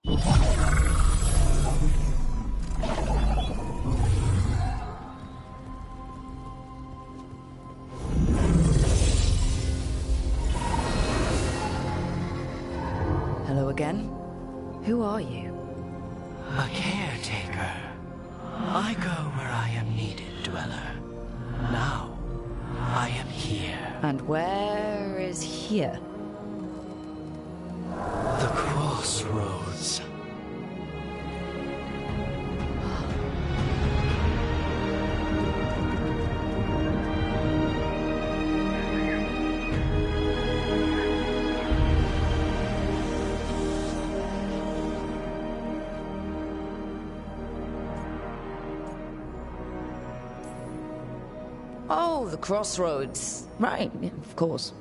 Hello again. Who are you? A caretaker. I go where I am needed, Dweller. Now, I am here. And where is here? The crossroads. Oh, the crossroads. Right, yeah, of course.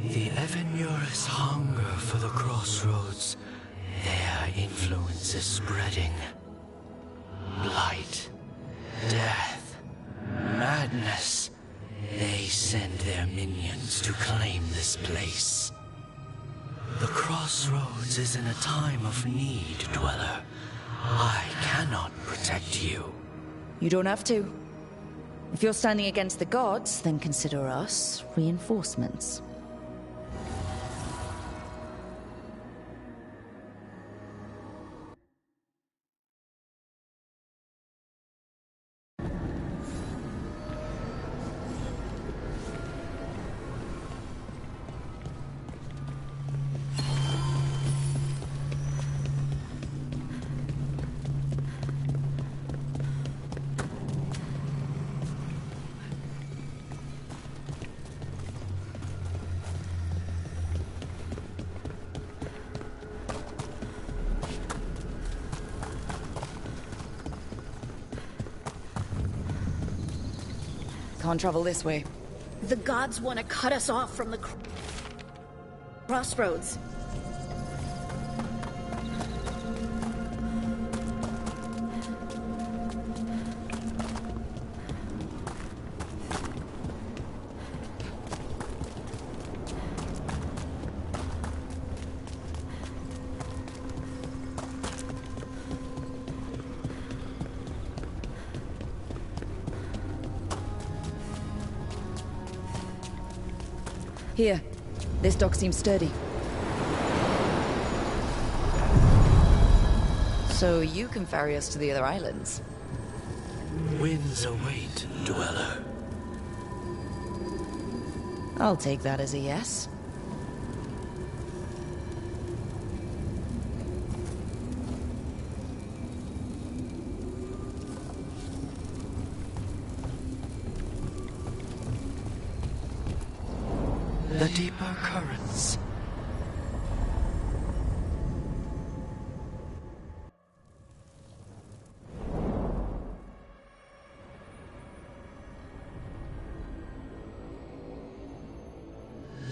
The Evenurus hunger for the crossroads. Their influence is spreading. Blight, death, madness. They send their minions to claim this place. The crossroads is in a time of need, Dweller. I cannot protect you. You don't have to. If you're standing against the gods, then consider us reinforcements. Can't travel this way. The gods want to cut us off from the crossroads. Here. This dock seems sturdy. So you can ferry us to the other islands? Winds await, Dweller. I'll take that as a yes. The deeper currents.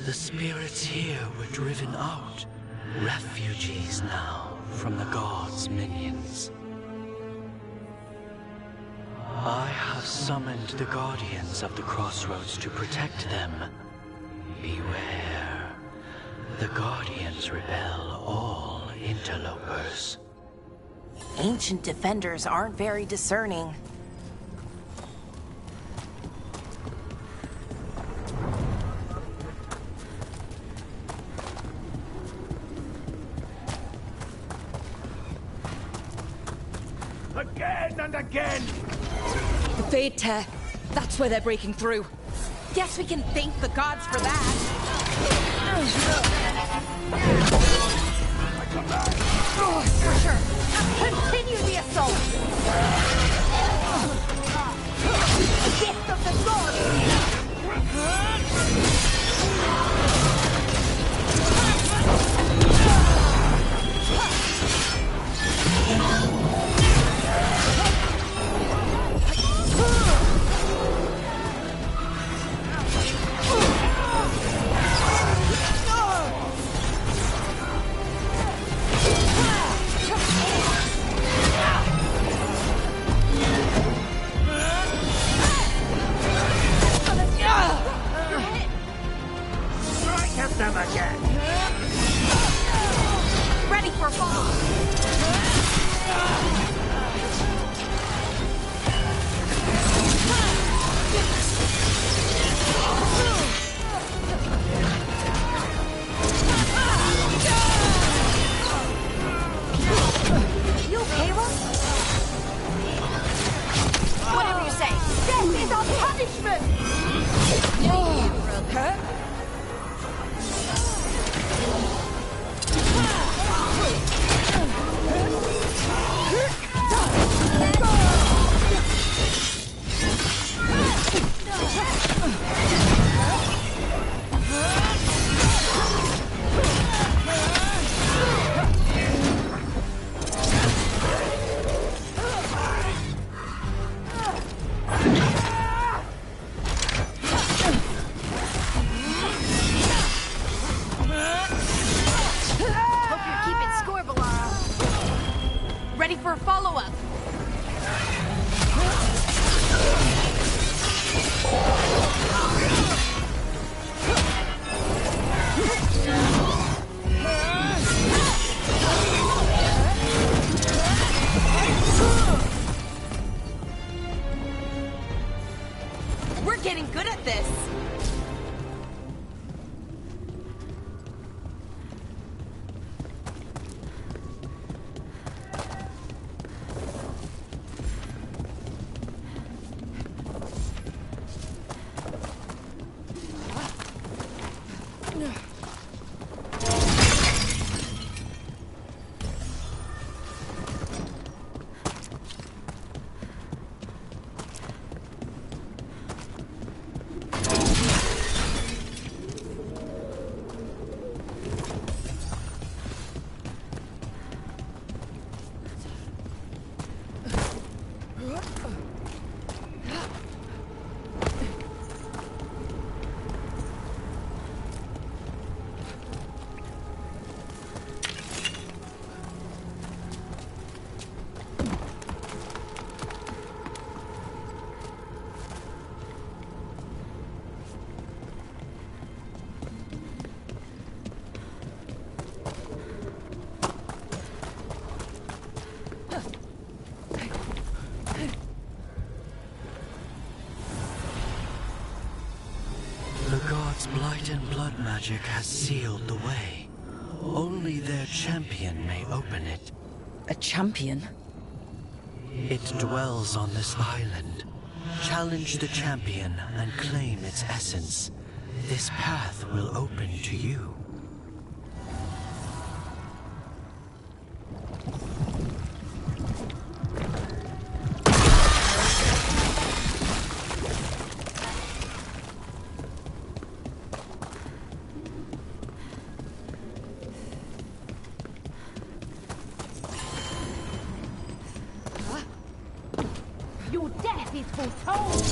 The spirits here were driven out, refugees now from the gods' minions. I have summoned the guardians of the crossroads to protect them. Beware. The guardians repel all interlopers. Ancient defenders aren't very discerning. Again and again! The Fade Tear. That's where they're breaking through. Guess we can thank the gods for that. For sure. Continue the assault. A gift of the gods. Strike at them again! Ready. for a follow-up. You okay, Rob? Whatever you say. Death is our punishment! Huh? Hope you're keeping score, Balara. Ready for a follow-up. We're getting good at this. The gods' blight and blood magic has sealed the way. Only their champion may open it. A champion? It dwells on this island. Challenge the champion and claim its essence. This path will open to you. Your death is foretold!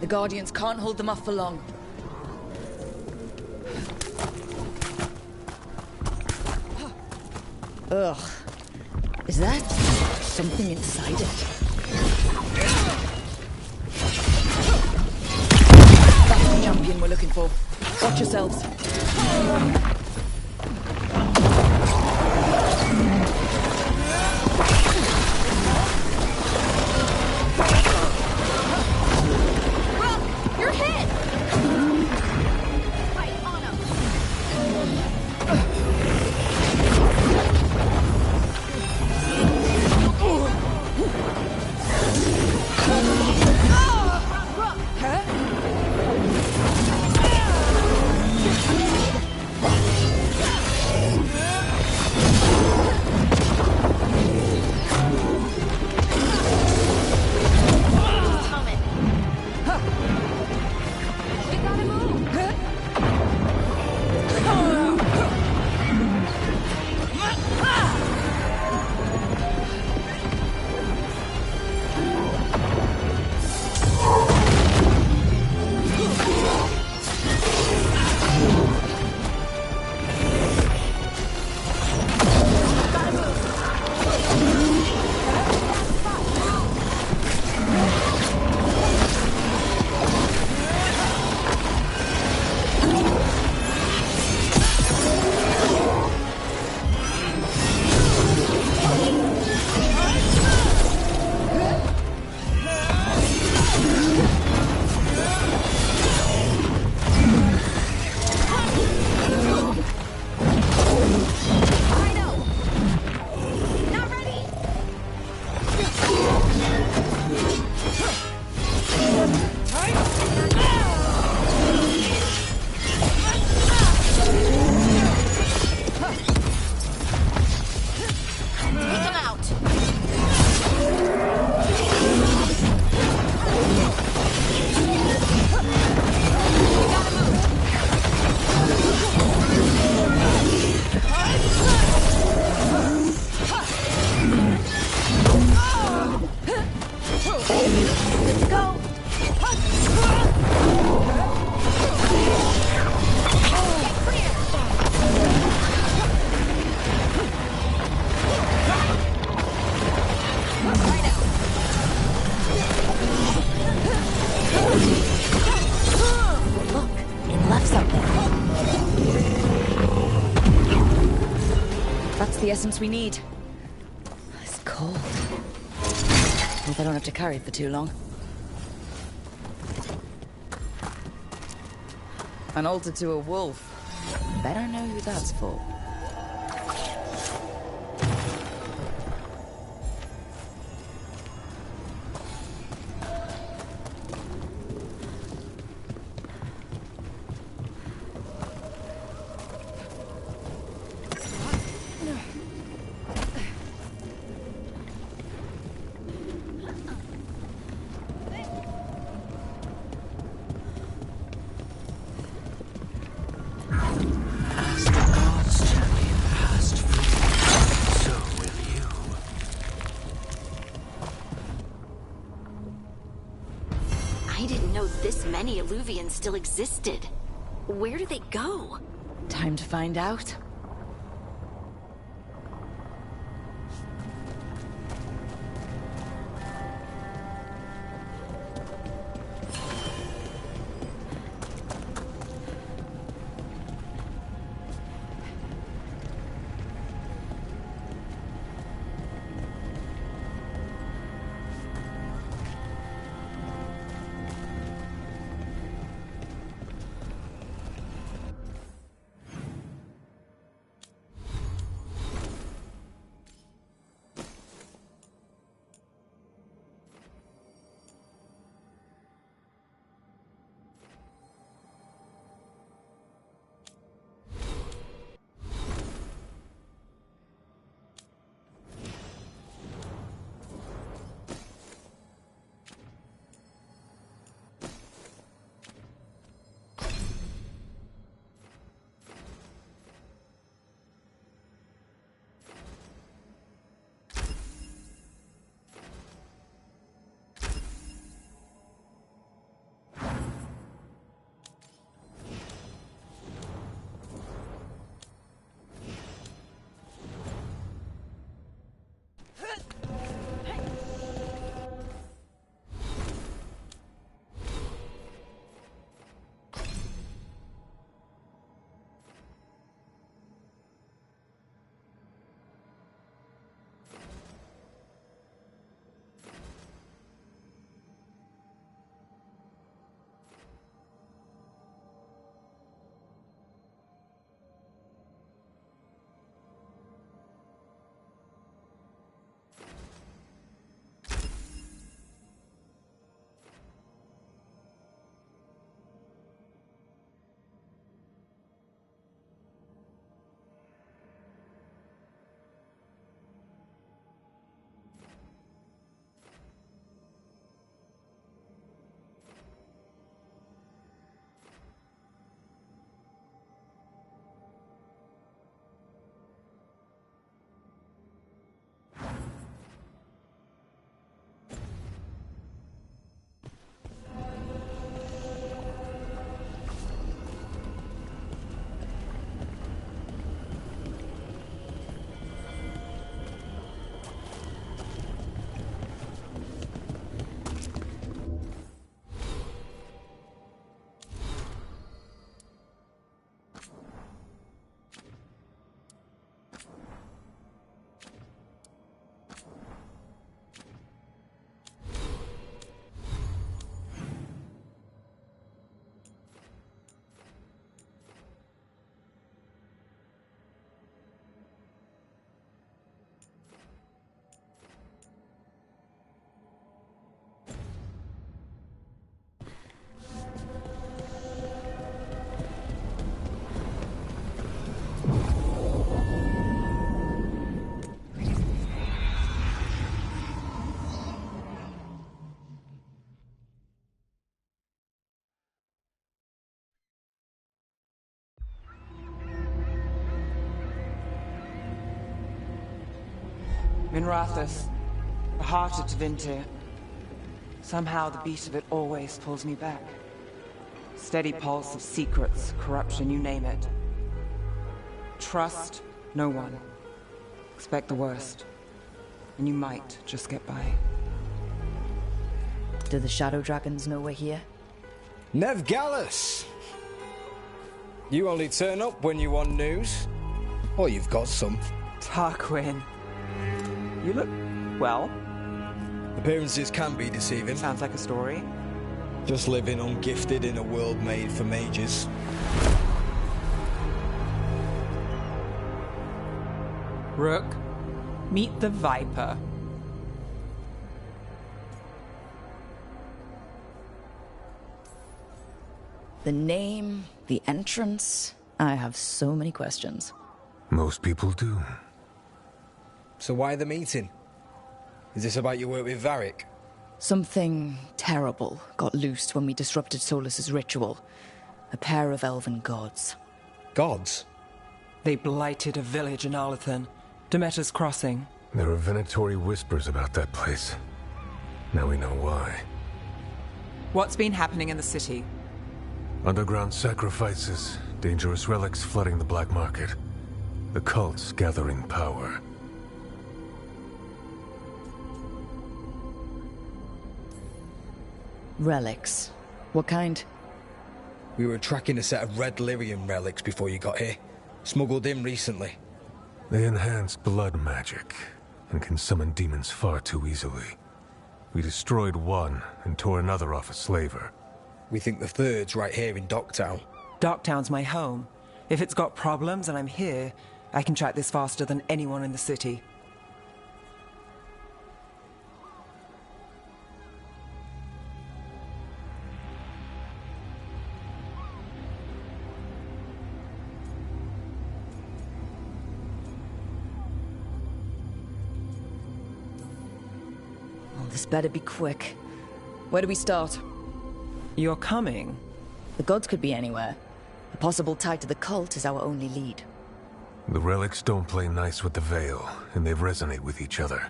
The Guardians can't hold them off for long. Ugh. Is that something inside it? That's the champion we're looking for. Watch yourselves. You're hit! Right on him. Huh? the essence we need. It's cold. Hope I don't have to carry it for too long. An altar to a wolf. Bet I know who that's for. Many Illuvians still existed. Where did they go? Time to find out. Minrathous, the heart of Tevinter. Somehow the beat of it always pulls me back. Steady pulse of secrets, corruption, you name it. Trust no one. Expect the worst. And you might just get by. Do the Shadow Dragons know we're here? Nev Gallus! You only turn up when you want news. Or you've got some. Tarquin. You look, well, Appearances can be deceiving. sounds like a story. Just living ungifted in a world made for mages. Rook, meet the Viper. The name, the entrance. I have so many questions. Most people do. So why the meeting? Is this about your work with Varric? Something terrible got loosed when we disrupted Solus's ritual. A pair of elven gods. Gods? They blighted a village in Arlathan, Demeter's Crossing. There are venatory whispers about that place. Now we know why. What's been happening in the city? Underground sacrifices, dangerous relics flooding the black market. The cults gathering power. Relics. What kind? We were tracking a set of red lyrium relics before you got here. Smuggled in recently. They enhance blood magic and can summon demons far too easily. We destroyed one and tore another off a slaver. We think the third's right here in Docktown. Docktown's my home. If it's got problems and I'm here, I can track this faster than anyone in the city. Well, this better be quick. Where do we start? You're coming? The gods could be anywhere. A possible tie to the cult is our only lead. The relics don't play nice with the Veil, and they resonate with each other.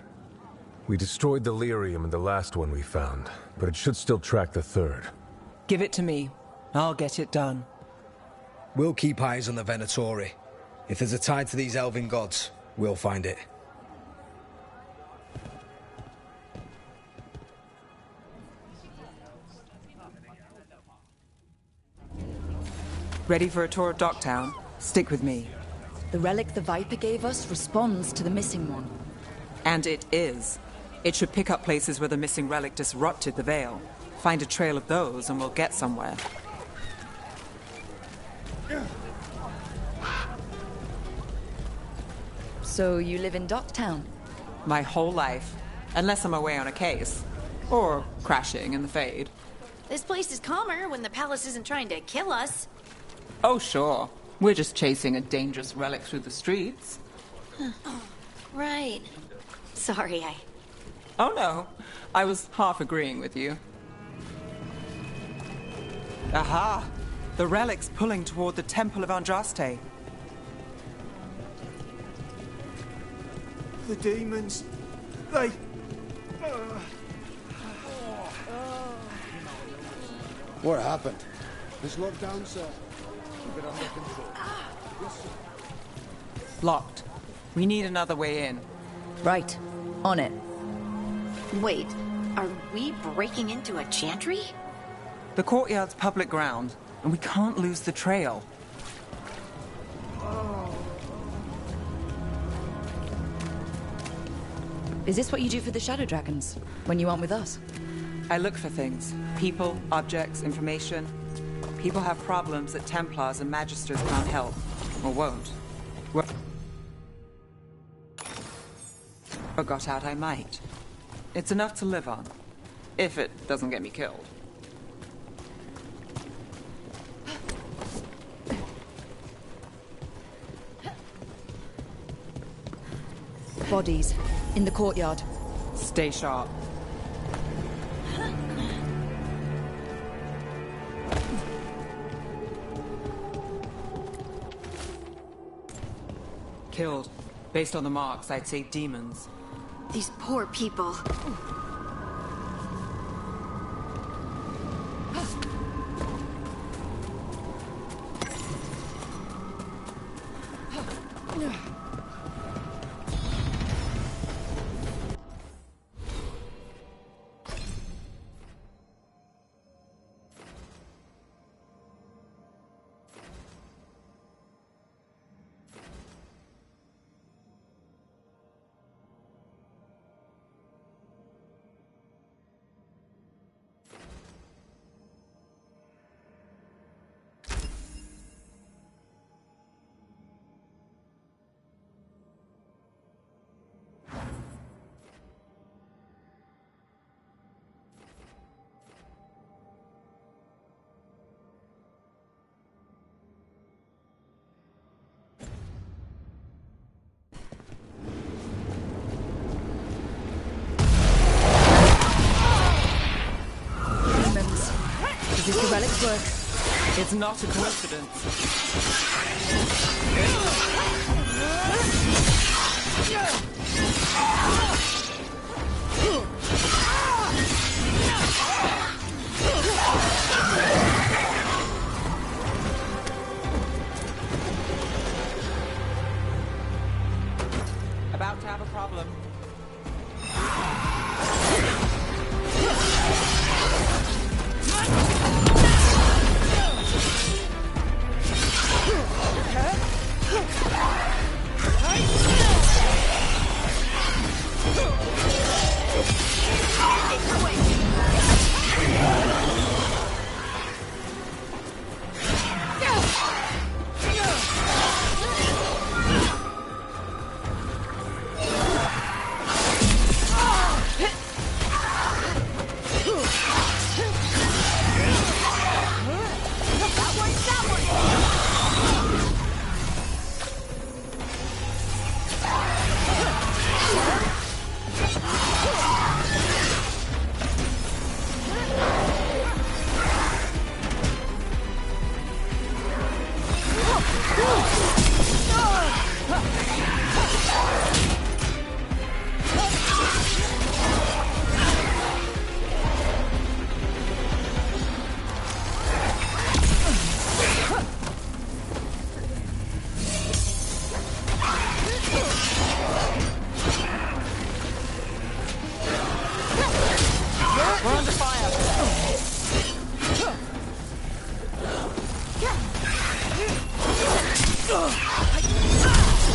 We destroyed the lyrium in the last one we found, but it should still track the third. Give it to me. I'll get it done. We'll keep eyes on the Venatori. If there's a tie to these elven gods, we'll find it. Ready for a tour of Docktown? Stick with me. The relic the Viper gave us responds to the missing one. And it is. It should pick up places where the missing relic disrupted the Veil. Find a trail of those and we'll get somewhere. So you live in Docktown? My whole life. Unless I'm away on a case. Or crashing in the Fade. This place is calmer when the palace isn't trying to kill us. Oh, sure. We're just chasing a dangerous relic through the streets. Right. Sorry, Oh no, I was half agreeing with you. Aha! The relic's pulling toward the Temple of Andraste. The demons, they... What happened? It's locked down, sir. Keep it under control. Yes, sir. Locked. We need another way in. Right. On it. Wait, are we breaking into a chantry? The courtyard's public ground, and we can't lose the trail. Is this what you do for the Shadow Dragons, when you aren't with us? I look for things. People, objects, information. People have problems that Templars and Magisters can't help. Or won't. Or got out I might. It's enough to live on. If it doesn't get me killed. Bodies. In the courtyard. Stay sharp. Killed. Based on the marks, I'd say demons. These poor people. work. It's not a coincidence. About to have a problem.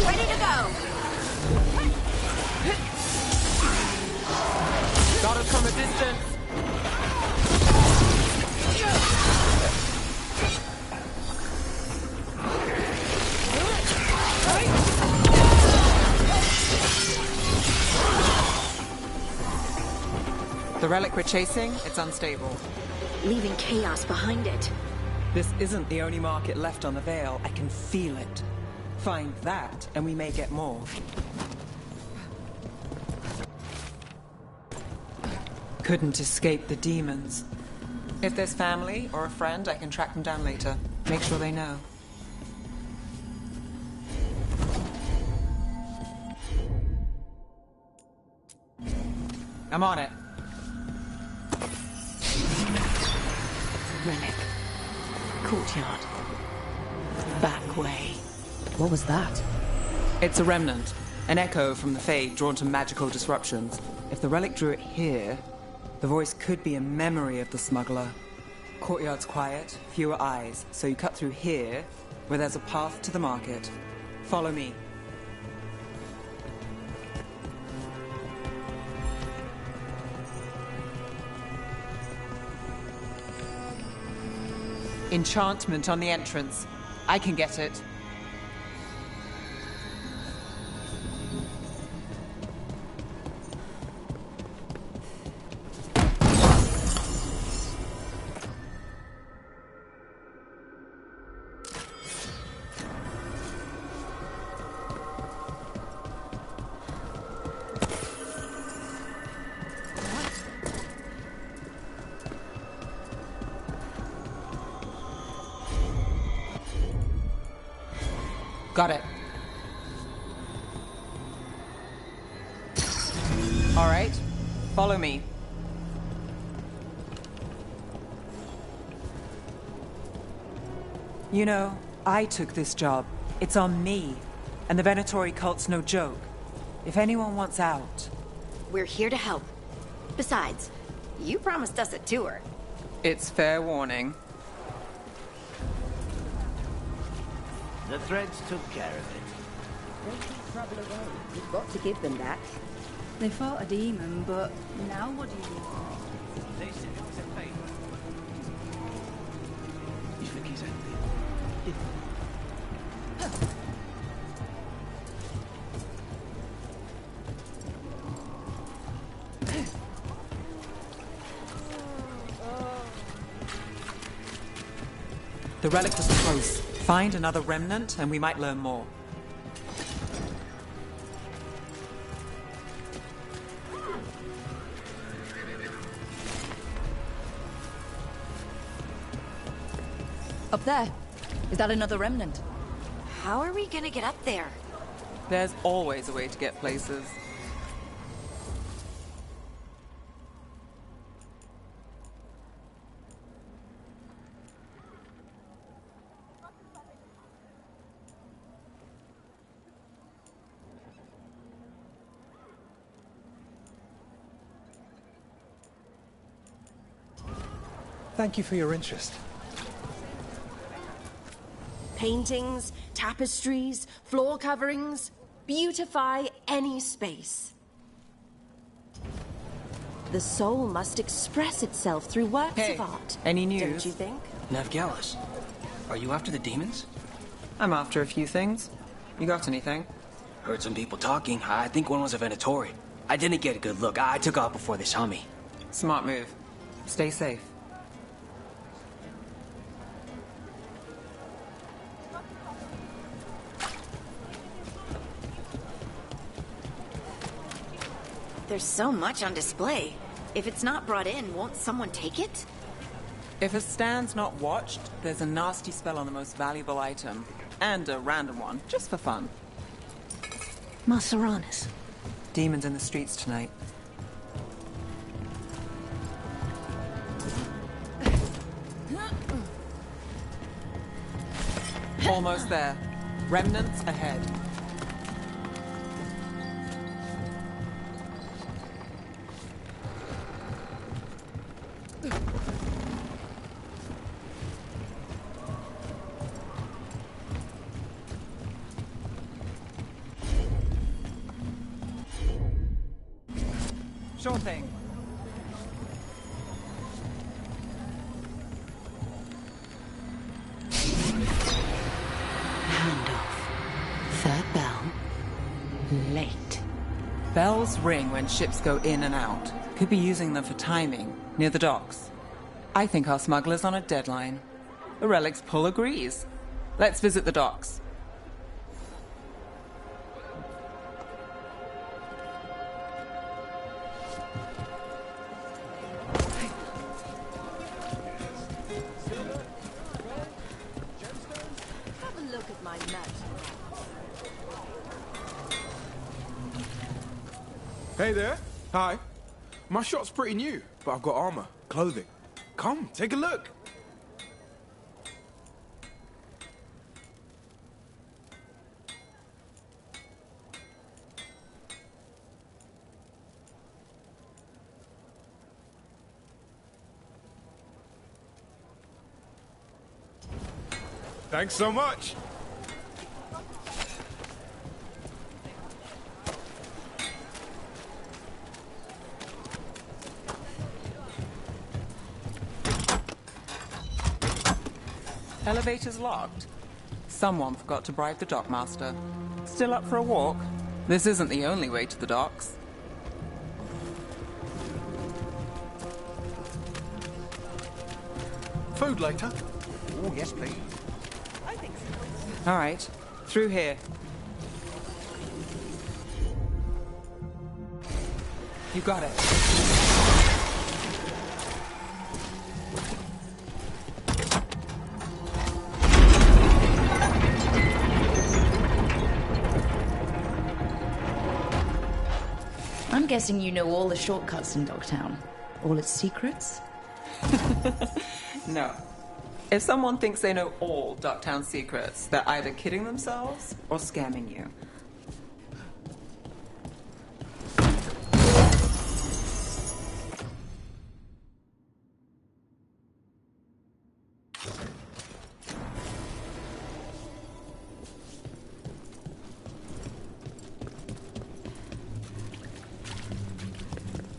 Ready to go! Got it from a distance. The relic we're chasing, it's unstable. Leaving chaos behind it. This isn't the only market left on the Veil. I can feel it. Find that, and we may get more. Couldn't escape the demons. If there's family or a friend, I can track them down later. Make sure they know. I'm on it. Relic. Courtyard. Back way. What was that? It's a remnant. An echo from the Fade drawn to magical disruptions. If the relic drew it here, the voice could be a memory of the smuggler. Courtyard's quiet, fewer eyes, so you cut through here, where there's a path to the market. Follow me. Enchantment on the entrance. I can get it. Got it. All right, follow me. You know, I took this job. It's on me. And the Venatori cult's no joke. If anyone wants out... We're here to help. Besides, you promised us a tour. It's fair warning. The threads took care of it. They keep trouble away. You've got to give them that. They fought a demon, but now what do you do? They said it was a favor. Ich vergesse The relic was close. Find another remnant, and we might learn more. Up there. Is that another remnant? How are we gonna get up there? There's always a way to get places. Thank you for your interest. Paintings, tapestries, floor coverings, beautify any space. The soul must express itself through works of art. Any news? Don't you think? Navgalis, are you after the demons? I'm after a few things. You got anything? Heard some people talking. I think one was a Venatori. I didn't get a good look. I took off before they saw me. Smart move. Stay safe. There's so much on display. If it's not brought in, won't someone take it? If a stand's not watched, there's a nasty spell on the most valuable item. And a random one, just for fun. Maseranis. Demons in the streets tonight. Almost there. Remnants ahead. Sure thing. Third bell. Late. Bells ring when ships go in and out. Could be using them for timing, near the docks. I think our smuggler's on a deadline. The relic's pull agrees. Let's visit the docks. Have a look at my map. Hey there. Hi. My shop's pretty new, but I've got armor, clothing. Come, take a look. Thanks so much. Elevator's locked. Someone forgot to bribe the dockmaster. Still up for a walk? This isn't the only way to the docks. Food later? Oh, yes, please. All right, through here. You got it. I'm guessing you know all the shortcuts in Dogtown. All its secrets? No. If someone thinks they know all Ducktown secrets, they're either kidding themselves or scamming you.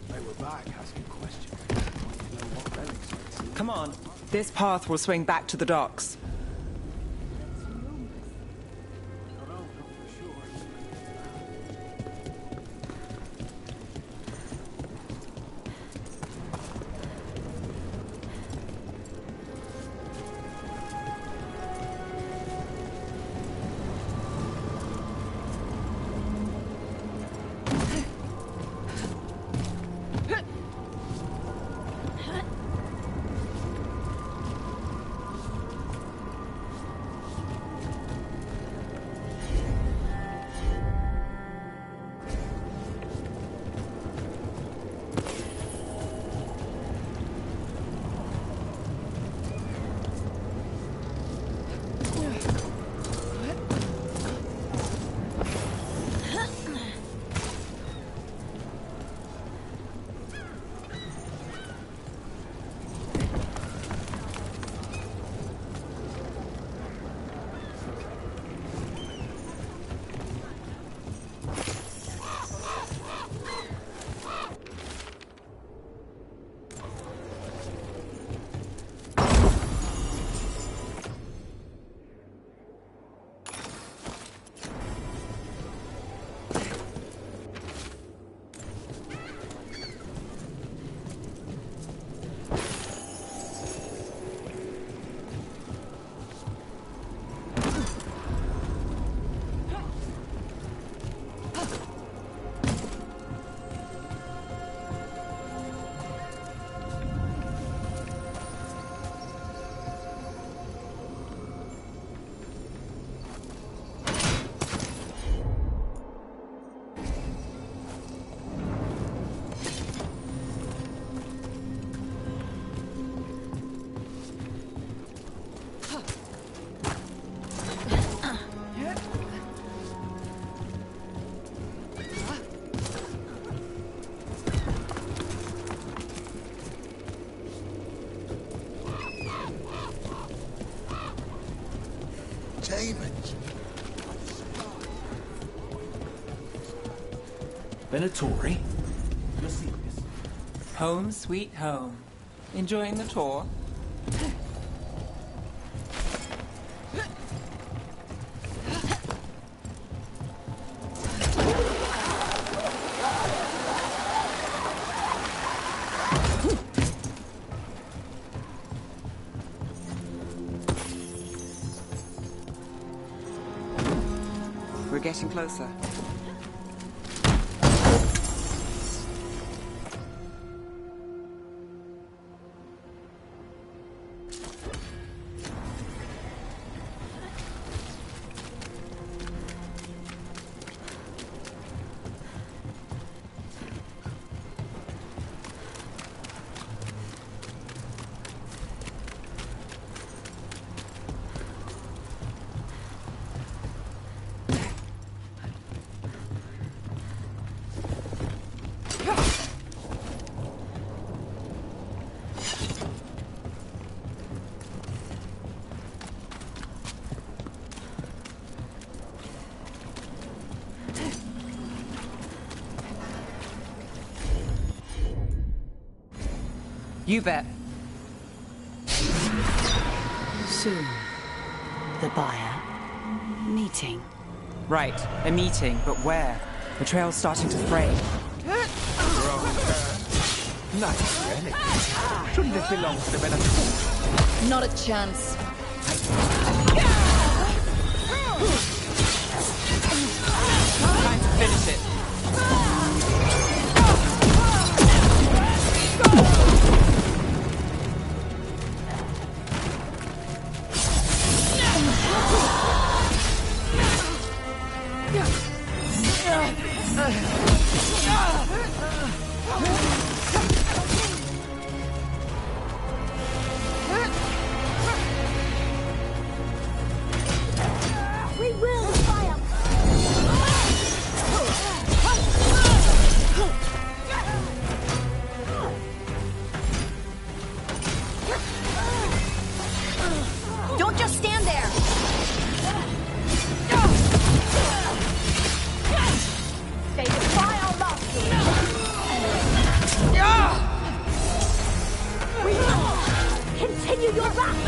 They were back asking questions. You know what relics I'd seen. Come on. This path will swing back to the docks. Venatori? You're serious? Home sweet home. Enjoying the tour? We're getting closer. You bet. Soon, the buyer meeting. Right, a meeting, but where? The trail's starting to fray. Nice relic. Shouldn't it belong to the Venatori? Not a chance. Time to finish it. We will triumph! Don't just stand there! They defy our mastery! Continue your wrath!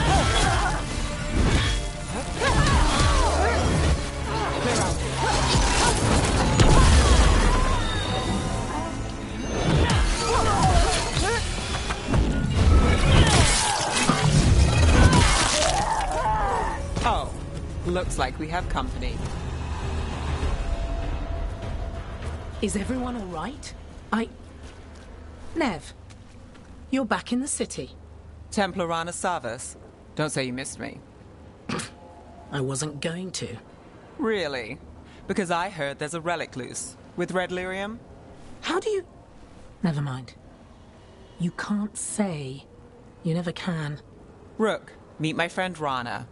Oh, looks like we have company. Is everyone all right? Nev, you're back in the city. Templar Rana Savas. Don't say you missed me. I wasn't going to. Really? Because I heard there's a relic loose. With red lyrium? How do you... Never mind. You can't say. You never can. Rook, meet my friend Rana.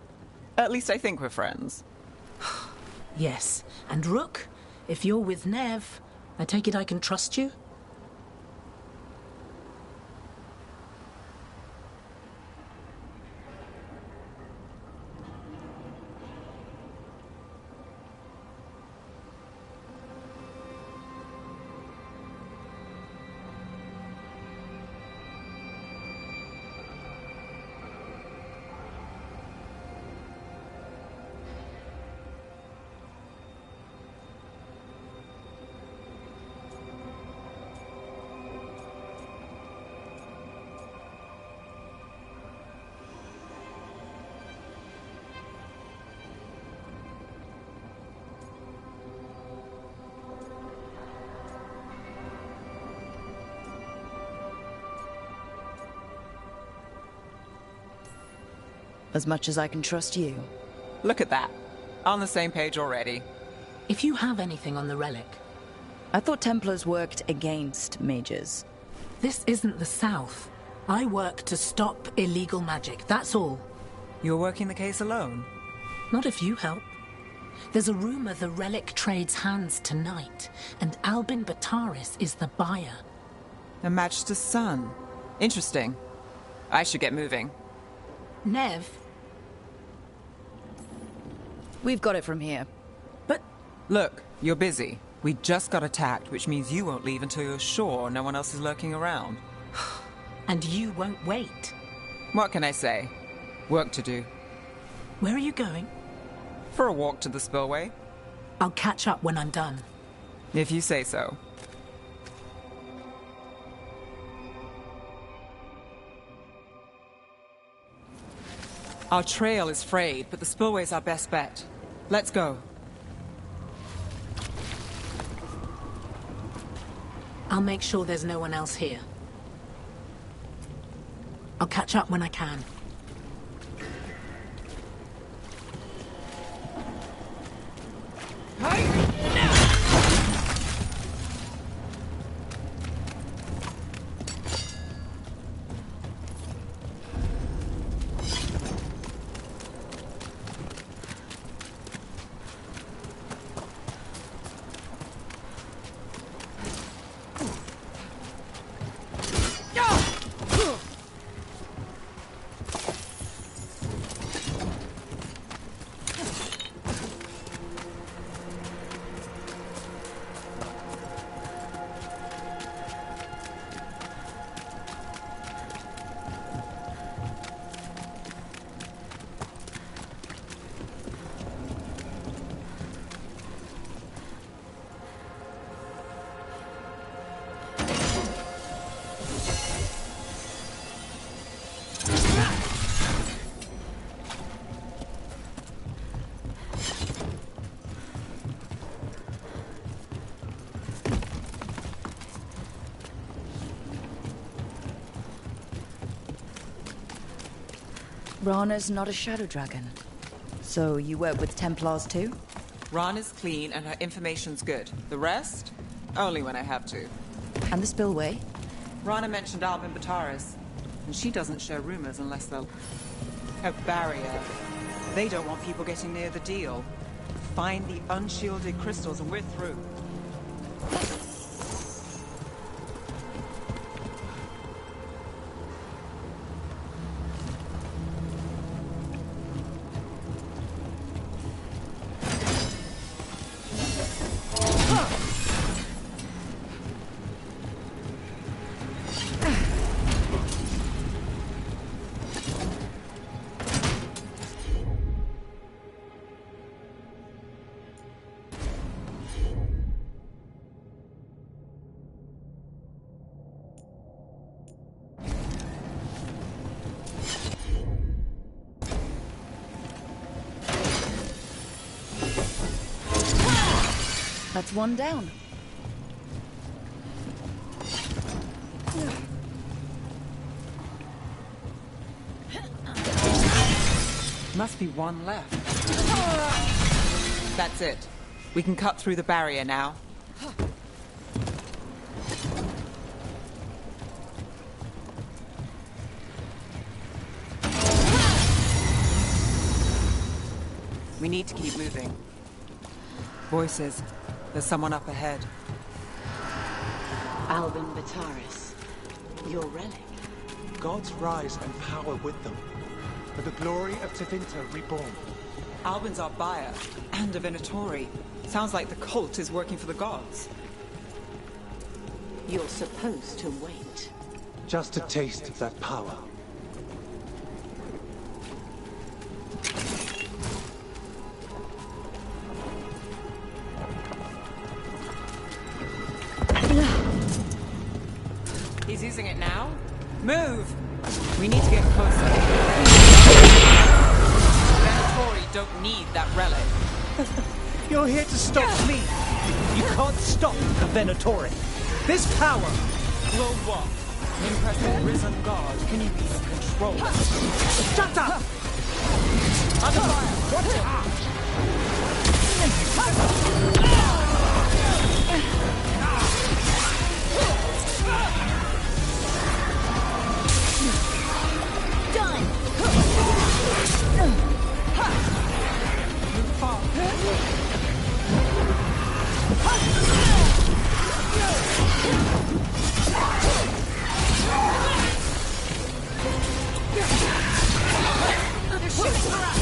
At least I think we're friends. Yes. And Rook, if you're with Nev, I take it I can trust you? As much as I can trust you. Look at that. On the same page already. If you have anything on the relic... I thought Templars worked against mages. This isn't the South. I work to stop illegal magic, that's all. You're working the case alone? Not if you help. There's a rumor the relic trades hands tonight, and Albin Bataris is the buyer. A Magister's son. Interesting. I should get moving. Nev... We've got it from here. But look, you're busy. We just got attacked, which means you won't leave until you're sure no one else is lurking around. And you won't wait. What can I say? Work to do. Where are you going? For a walk to the spillway. I'll catch up when I'm done. If you say so. Our trail is frayed, but the spillway's our best bet. Let's go. I'll make sure there's no one else here. I'll catch up when I can. Rana's not a shadow dragon. So you work with Templars too? Rana's clean and her information's good. The rest? Only when I have to. And the spillway? Rana mentioned Albin Bataris, and she doesn't share rumors unless they'll... A barrier. They don't want people getting near the deal. Find the unshielded crystals and we're through. That's one down. Must be one left. That's it. We can cut through the barrier now. We need to keep moving. Voices. There's someone up ahead. Albin Bataris. Your relic. Gods rise and power with them. For the glory of Tevinter reborn. Albin's our buyer, and a Venatori. Sounds like the cult is working for the gods. You're supposed to wait. Just to taste that power. He's using it now? Move! We need to get closer. Venatori don't need that relic. You're here to stop me. You can't stop the Venatori. This power will what? Impress a risen god. Can you be controlled? Shut up! Under fire! Watch it! They're shooting for us!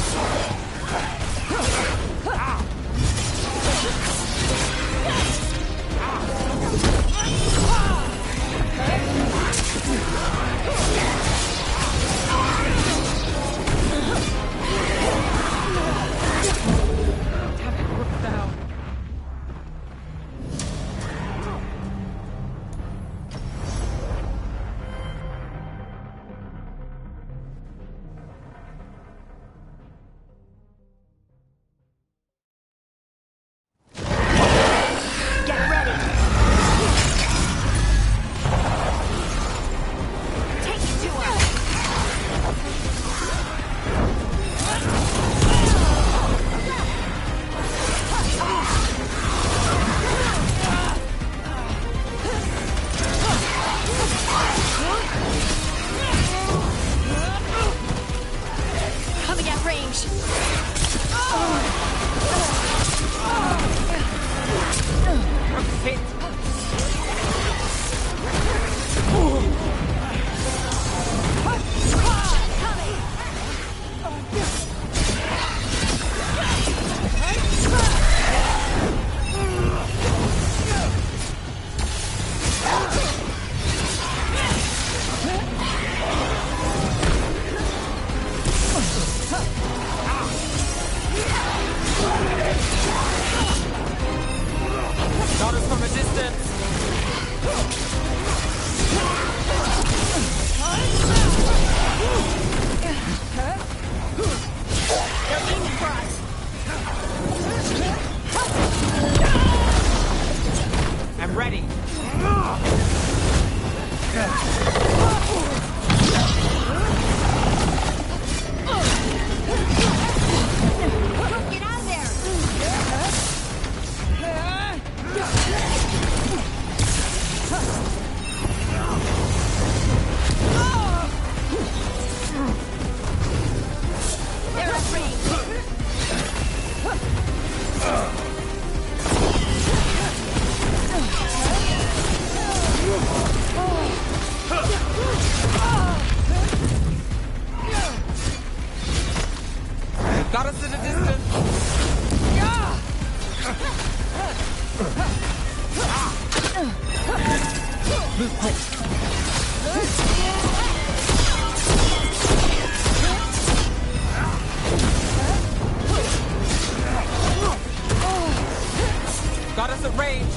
range.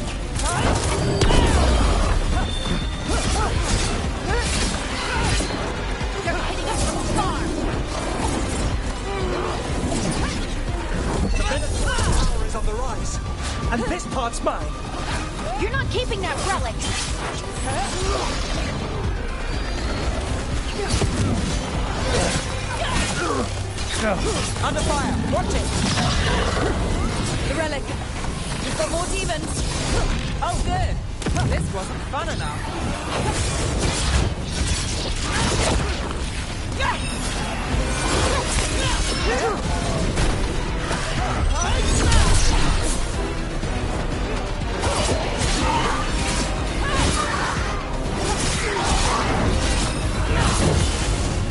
They're hitting us from far. The power is on the rise, and this part's mine. You're not keeping that relic. Under fire! Watch it! The relic. We've got more demons. Oh, good. This wasn't fun enough.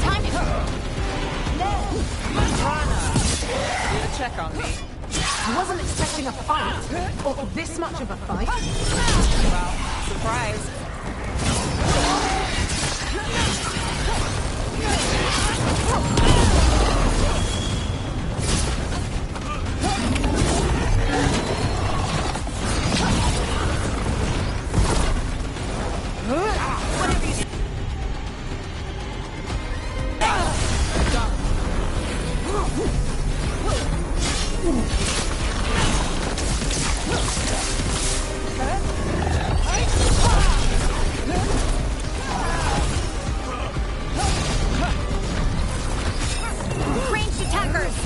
Time to... Need a check on me. I wasn't expecting a fight, or this much of a fight. Well, surprise. Ranged attackers!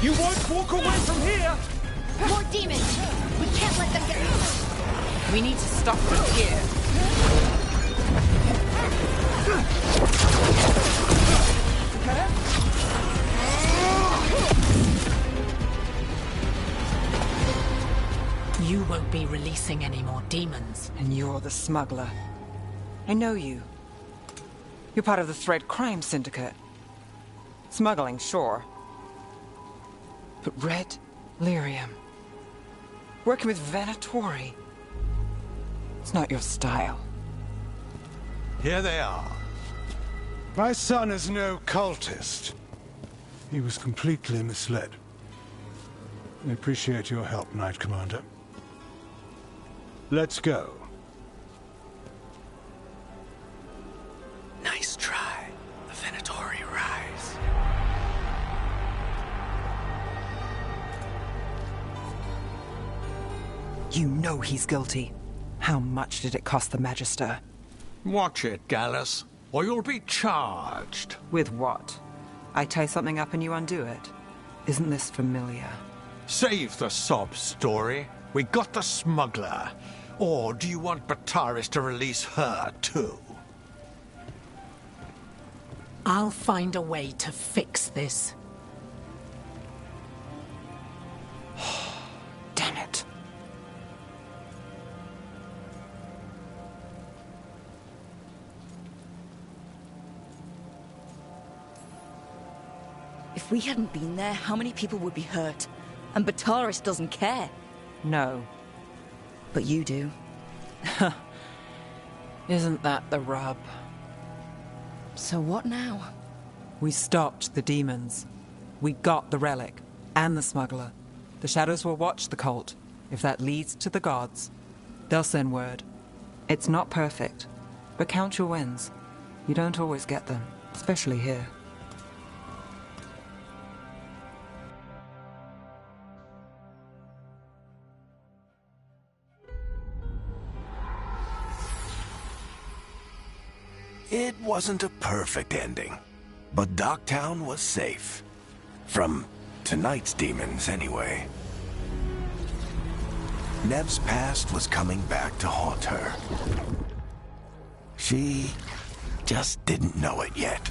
You won't walk away from here! More demons! We can't let them get... We need to stop them here. You won't be releasing any more demons. And you're the smuggler. I know you. You're part of the Thread Crime Syndicate. Smuggling, sure. But Red Lyrium. Working with Venatori. It's not your style. Here they are. My son is no cultist. He was completely misled. I appreciate your help, Knight Commander. Let's go. Nice try. The Venatori rise. You know he's guilty. How much did it cost the Magister? Watch it, Gallus, or you'll be charged. With what? I tie something up and you undo it. Isn't this familiar? Save the sob story. We got the smuggler. Or do you want Bataris to release her, too? I'll find a way to fix this. Damn it. If we hadn't been there, how many people would be hurt? And Bataris doesn't care. No. But you do. Isn't that the rub? So what now? We stopped the demons. We got the relic. And the smuggler. The shadows will watch the cult. If that leads to the gods, they'll send word. It's not perfect, but count your wins. You don't always get them, especially here. It wasn't a perfect ending, but Docktown was safe. From tonight's demons, anyway. Nev's past was coming back to haunt her. She just didn't know it yet.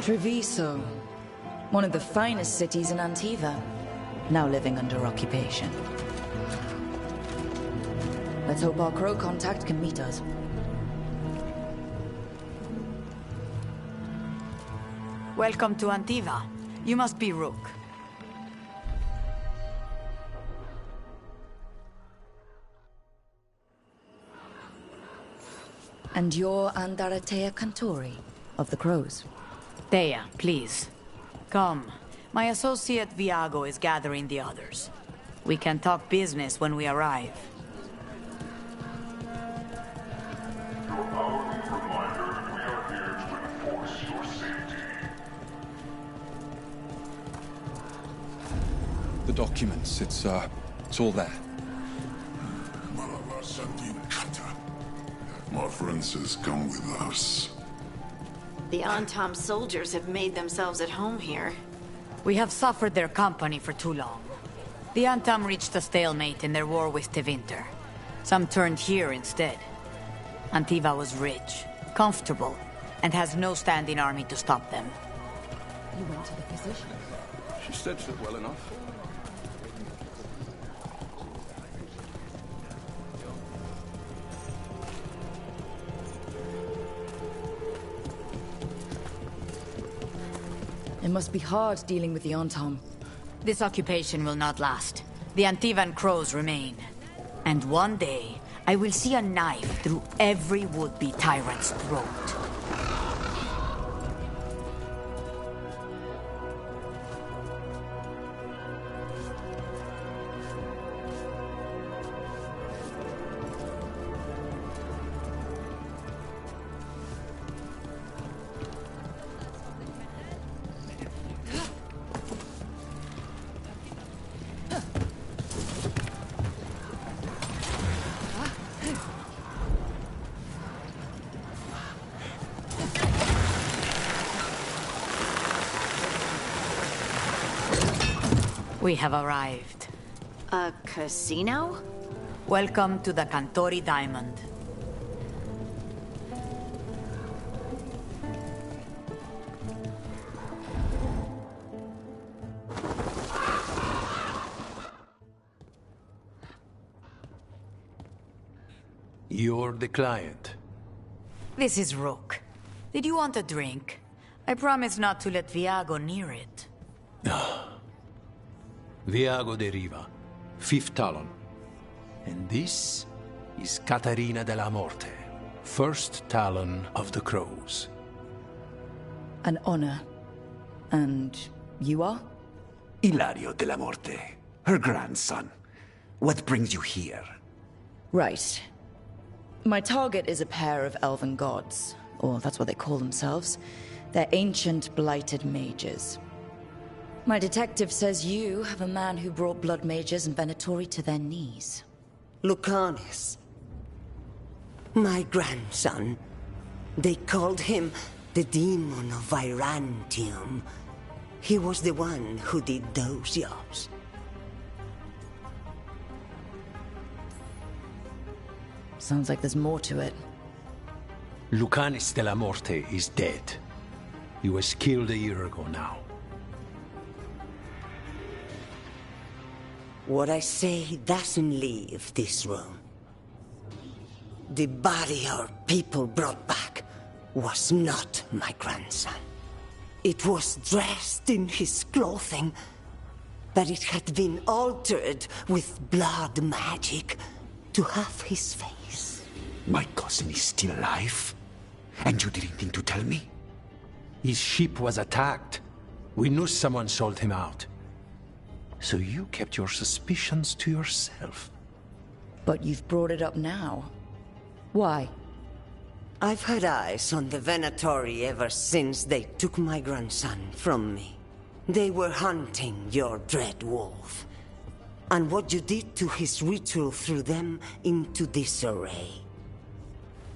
Treviso, one of the finest cities in Antiva, now living under occupation. Let's hope our crow contact can meet us. Welcome to Antiva. You must be Rook. And you're Andaratea Cantori, of the Crows. Thea, please. Come. My associate Viago is gathering the others. We can talk business when we arrive. The documents, it's all there. My friend says come with us. The Antam soldiers have made themselves at home here. We have suffered their company for too long. The Antam reached a stalemate in their war with Tevinter. Some turned here instead. Antiva was rich, comfortable, and has no standing army to stop them. You went to the physician? She stitched it well enough. It must be hard dealing with the Antam. This occupation will not last. The Antivan crows remain. And one day, I will see a knife through every would-be tyrant's throat. We have arrived. A casino? Welcome to the Cantori Diamond. You're the client. This is Rook. Did you want a drink? I promise not to let Viago near it. Viago de Riva, 5th Talon. And this is Catarina della Morte, 1st Talon of the Crows. An honor. And you are? Ilario della Morte, her grandson. What brings you here? Right. My target is a pair of elven gods, or that's what they call themselves. They're ancient, blighted mages. My detective says you have a man who brought blood mages and Venatori to their knees. Lucanis. My grandson. They called him the Demon of Virantium. He was the one who did those jobs. Sounds like there's more to it. Lucanis della Morte is dead. He was killed a year ago now. What I say doesn't leave this room. The body our people brought back was not my grandson. It was dressed in his clothing, but it had been altered with blood magic to have his face. My cousin is still alive? And you didn't think to tell me? His ship was attacked. We knew someone sold him out. So you kept your suspicions to yourself. But you've brought it up now. Why? I've had eyes on the Venatori ever since they took my grandson from me. They were hunting your dread wolf. And what you did to his ritual threw them into disarray.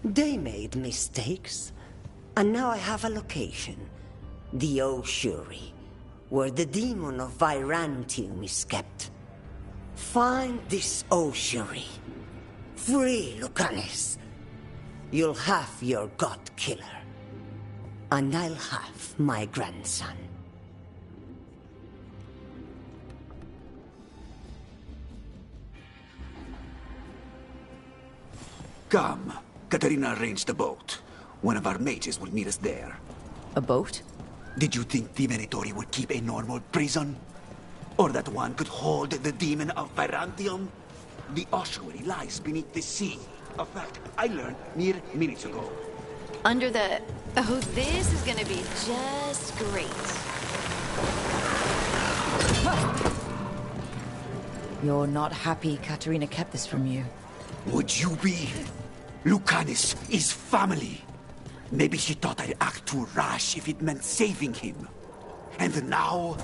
They made mistakes, and now I have a location. The Ossuary, where the demon of Virantium is kept. Find this ossuary. Free Lucanis. You'll have your god killer. and I'll have my grandson. Come. Katarina arranged a boat. One of our mages will meet us there. A boat? Did you think the Venatori would keep a normal prison? Or that one could hold the demon of Virantium? The ossuary lies beneath the sea. A fact I learned mere minutes ago. Under the... Oh, this is gonna be just great. You're not happy Katarina kept this from you. Would you be? Lucanus is family. Maybe she thought I'd act too rash if it meant saving him. And now,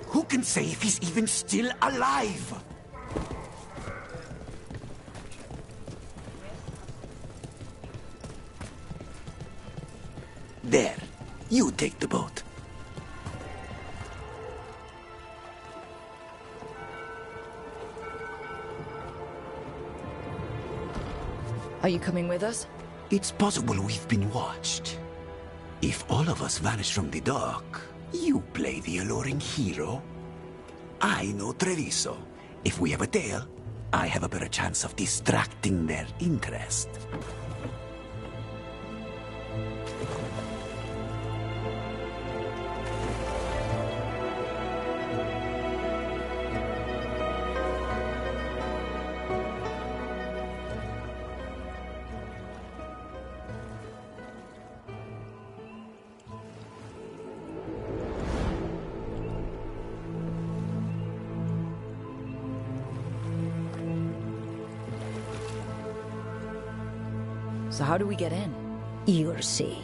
who can say if he's even still alive? There, you take the boat. Are you coming with us? It's possible we've been watched. If all of us vanish from the dock, you play the alluring hero. I know Treviso. If we have a tail, I have a better chance of distracting their interest. So how do we get in? You'll see.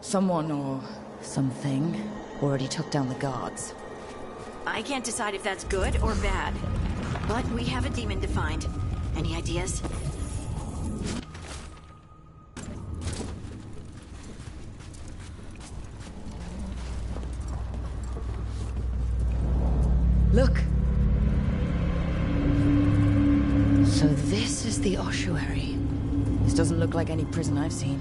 Someone or something already took down the guards. I can't decide if that's good or bad. But we have a demon to find. Any ideas? Look! So this is the ossuary. This doesn't look like any prison I've seen.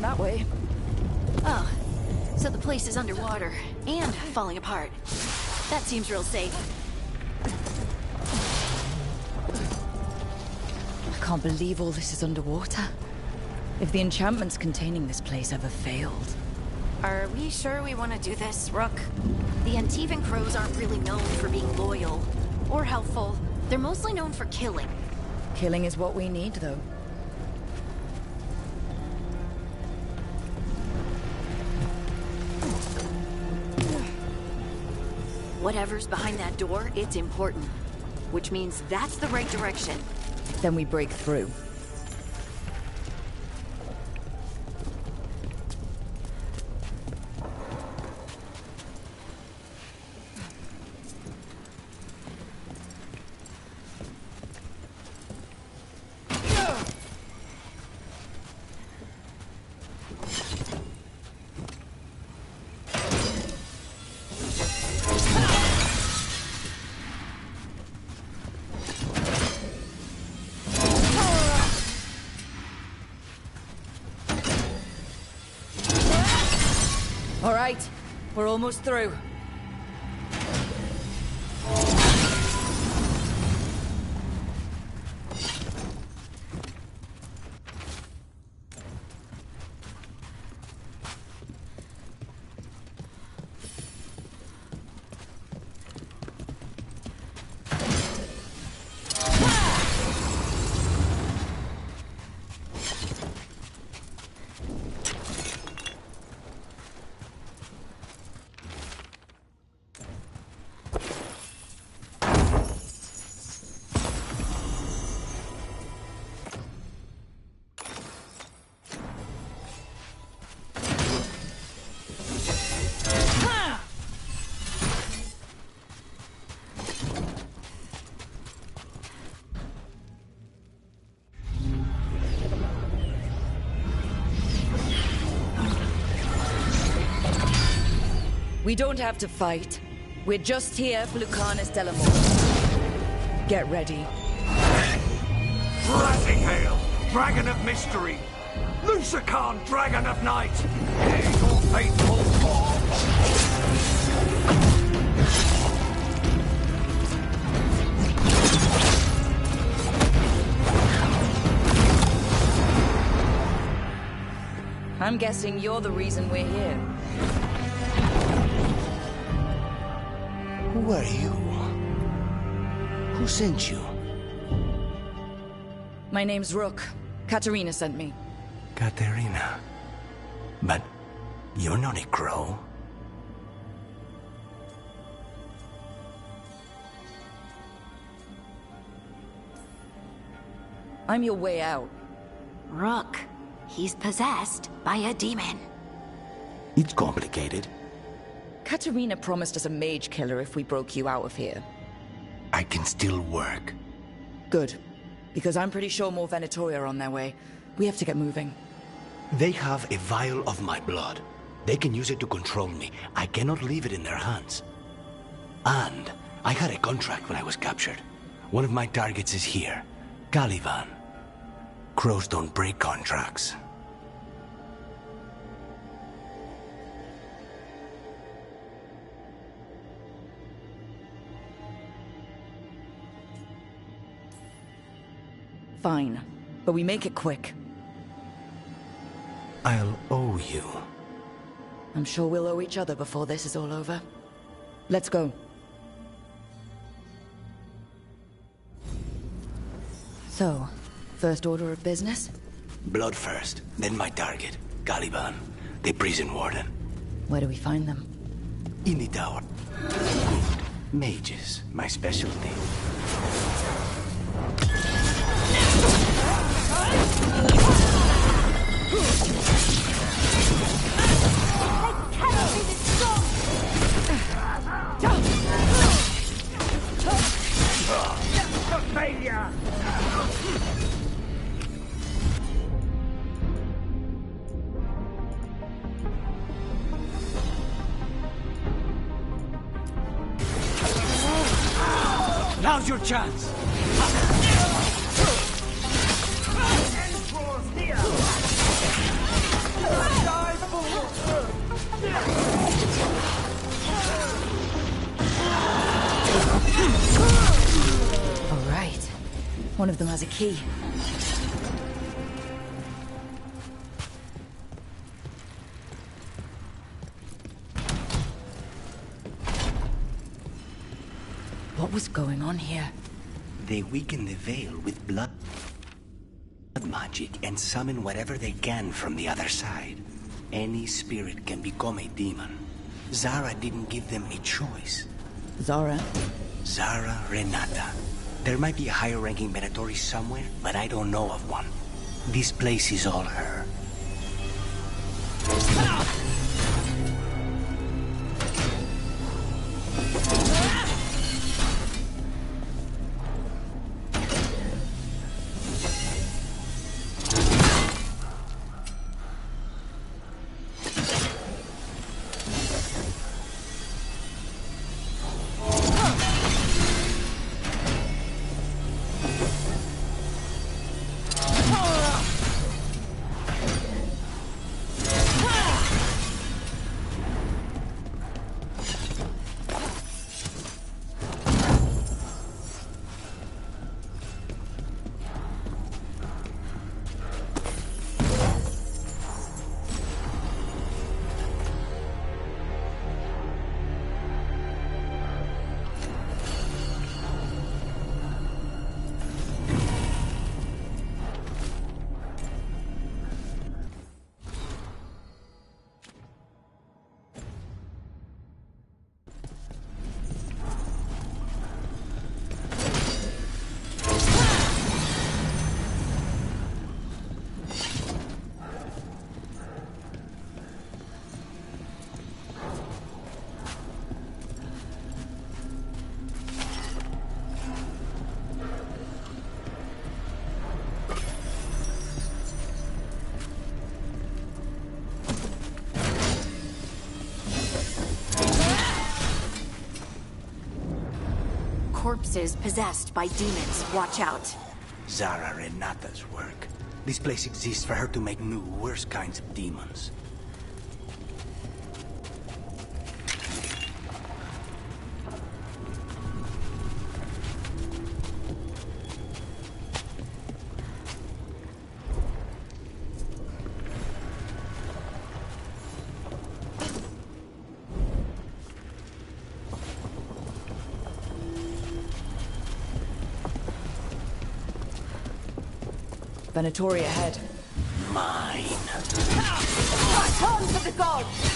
That way. Oh, so the place is underwater and falling apart. That seems real safe. I can't believe all this is underwater. If the enchantments containing this place ever failed. Are we sure we want to do this, Rook? The Antivan Crows aren't really known for being loyal or helpful. They're mostly known for killing. Killing is what we need, though. Whatever's behind that door, it's important. Which means that's the right direction. Then we break through. All right, we're almost through. We don't have to fight. We're just here for Lucanus Delamore. Get ready. Rising Hail, Dragon of Mystery! Lucican, Dragon of Night! Hear your faithful call! I'm guessing you're the reason we're here. Who are you? Who sent you? My name's Rook. Katerina sent me. Katerina. But you're not a crow. I'm your way out. Rook. He's possessed by a demon. It's complicated. Katerina promised us a mage killer if we broke you out of here. I can still work. Good. Because I'm pretty sure more Venatori are on their way. We have to get moving. They have a vial of my blood. They can use it to control me. I cannot leave it in their hands. And I had a contract when I was captured. One of my targets is here. Caliban. Crows don't break contracts. Fine. But we make it quick. I'll owe you. I'm sure we'll owe each other before this is all over. Let's go. So, first order of business? Blood first, then my target. Caliban, the prison warden. Where do we find them? In the tower. Good. Mages, my specialty. Failure! Now's your chance! All right. One of them has a key. What was going on here? They weaken the veil with blood magic and summon whatever they can from the other side. Any spirit can become a demon. Zara didn't give them a choice. Zara? Zara Renata. There might be a higher-ranking Venatori somewhere, but I don't know of one. This place is all her. corpses possessed by demons. Watch out. Zara Renata's work. This place exists for her to make new, worse kinds of demons. Venatori ahead. Mine. Return to the gods!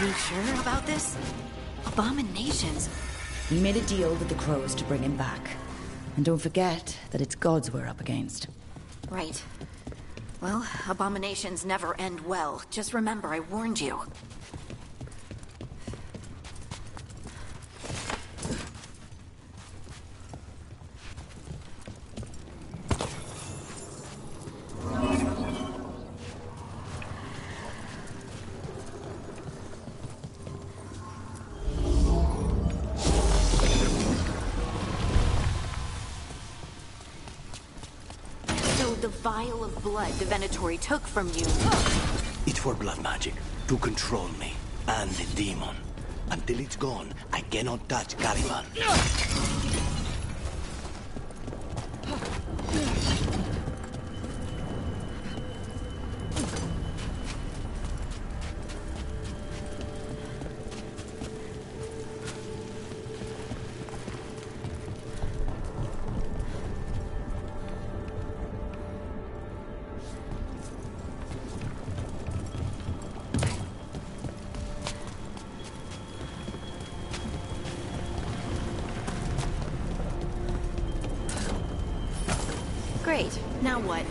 You sure about this? Abominations. We made a deal with the crows to bring him back. And don't forget that it's gods we're up against. Right. Well, abominations never end well. Just remember, I warned you. The vial of blood the Venatori took from you. It's for blood magic, to control me, and the demon. Until it's gone, I cannot touch Caliban. Great. Now what?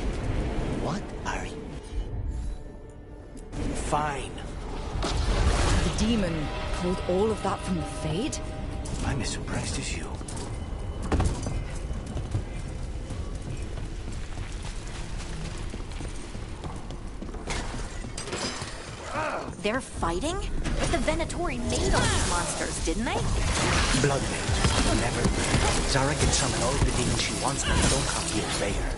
What are you? Fine. The demon pulled all of that from the Fade? I'm as surprised as you. They're fighting? But the Venatori made all these monsters, didn't they? Blood mage. Never. Zara can summon all the demons she wants, but don't come here to obey her.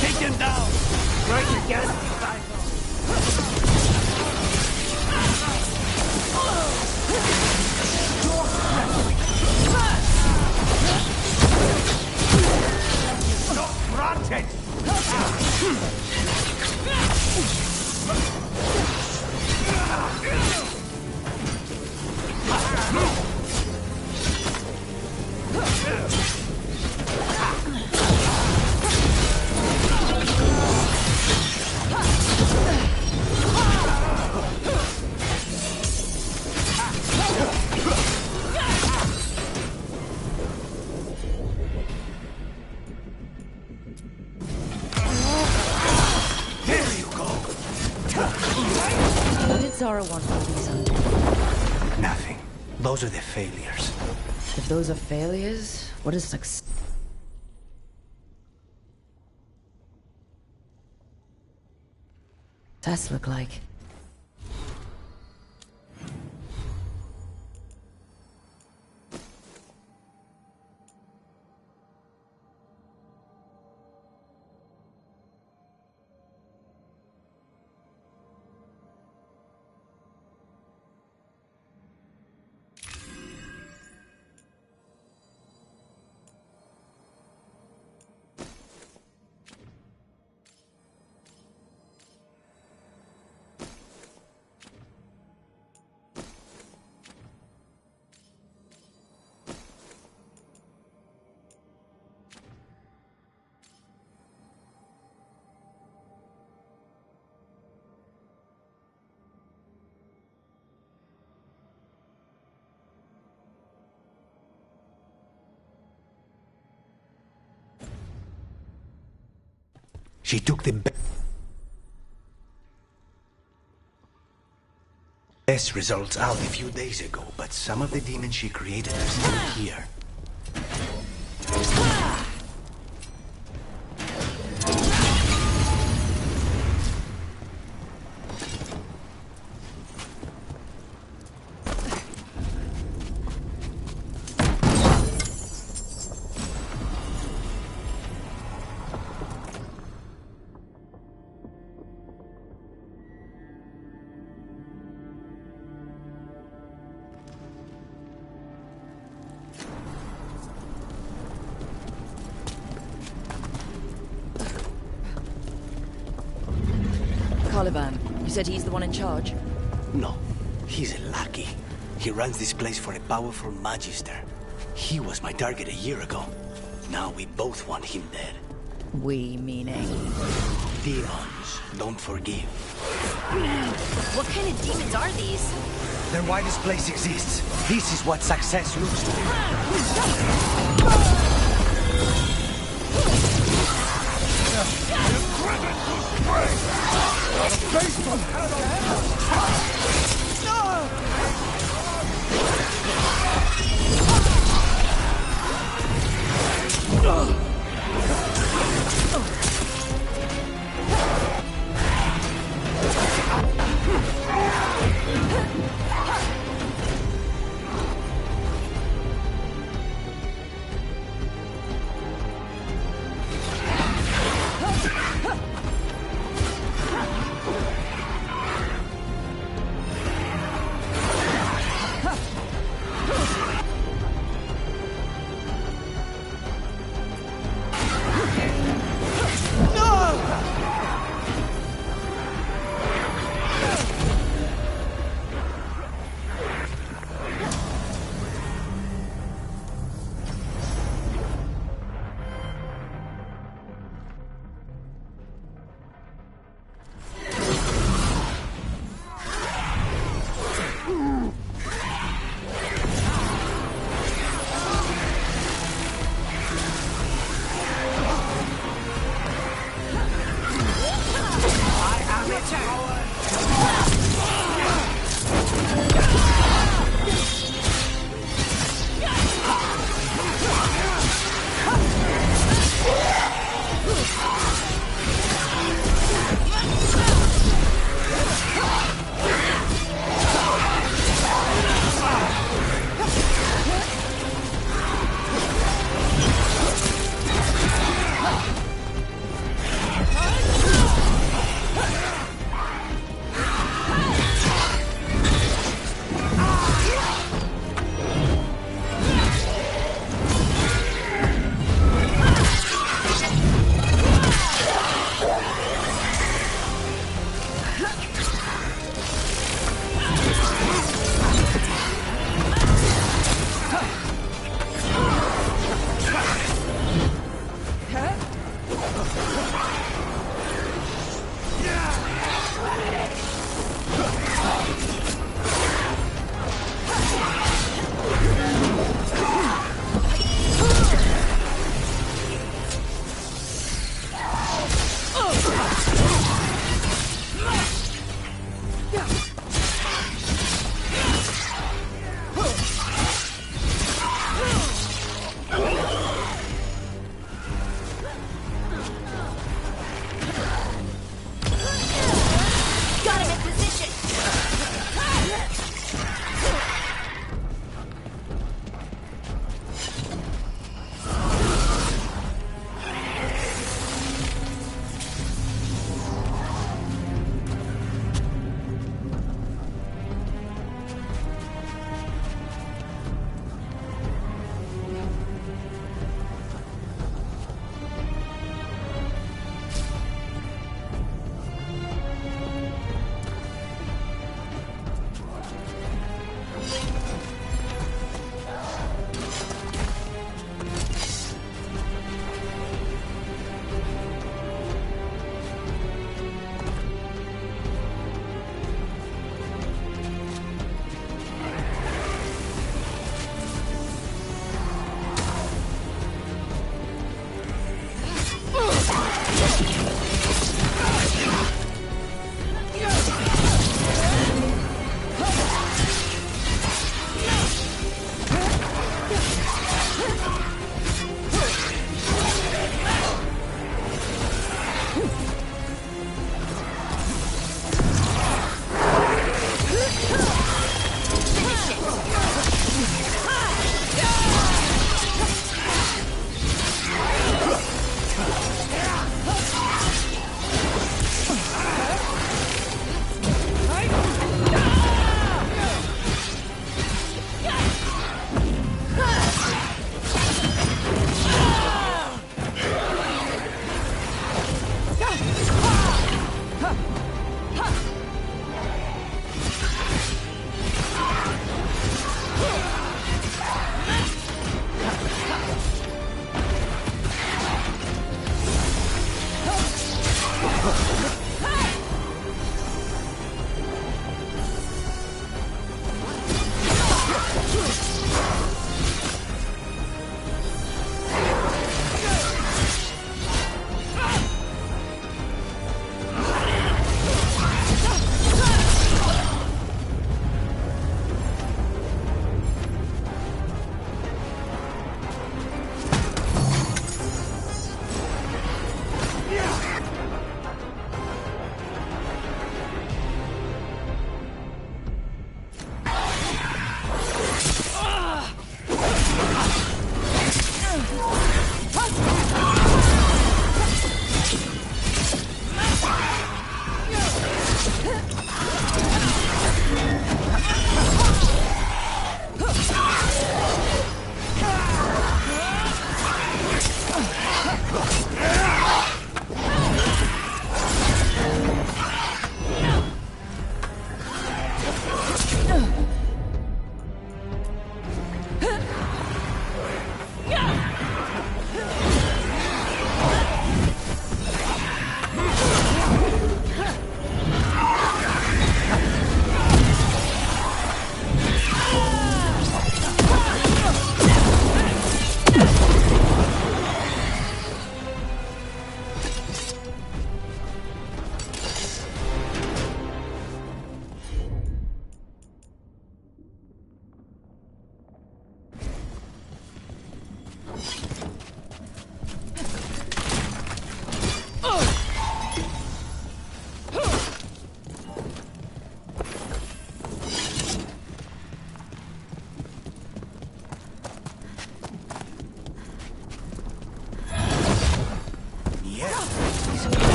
Take him down! Right your gas Not granted! Zara want from these hunting? Nothing. Those are the failures. If those are failures, what is success look like? She took the best results out a few days ago, but some of the demons she created are still here. Caliban, you said he's the one in charge? No, he's a lackey. He runs this place for a powerful magister. He was my target a year ago. Now we both want him dead. We meaning? Demons don't forgive. What kind of demons are these? They're why this place exists. This is what success looks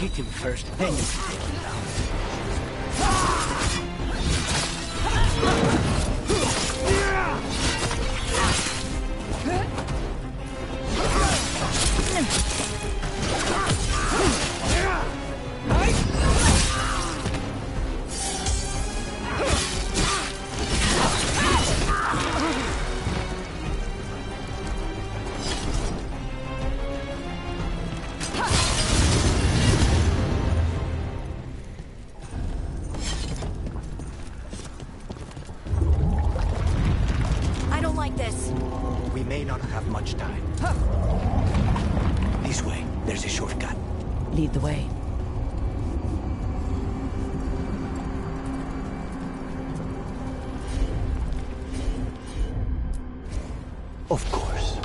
hit him first, then you can take him down. Lead the way. Of course.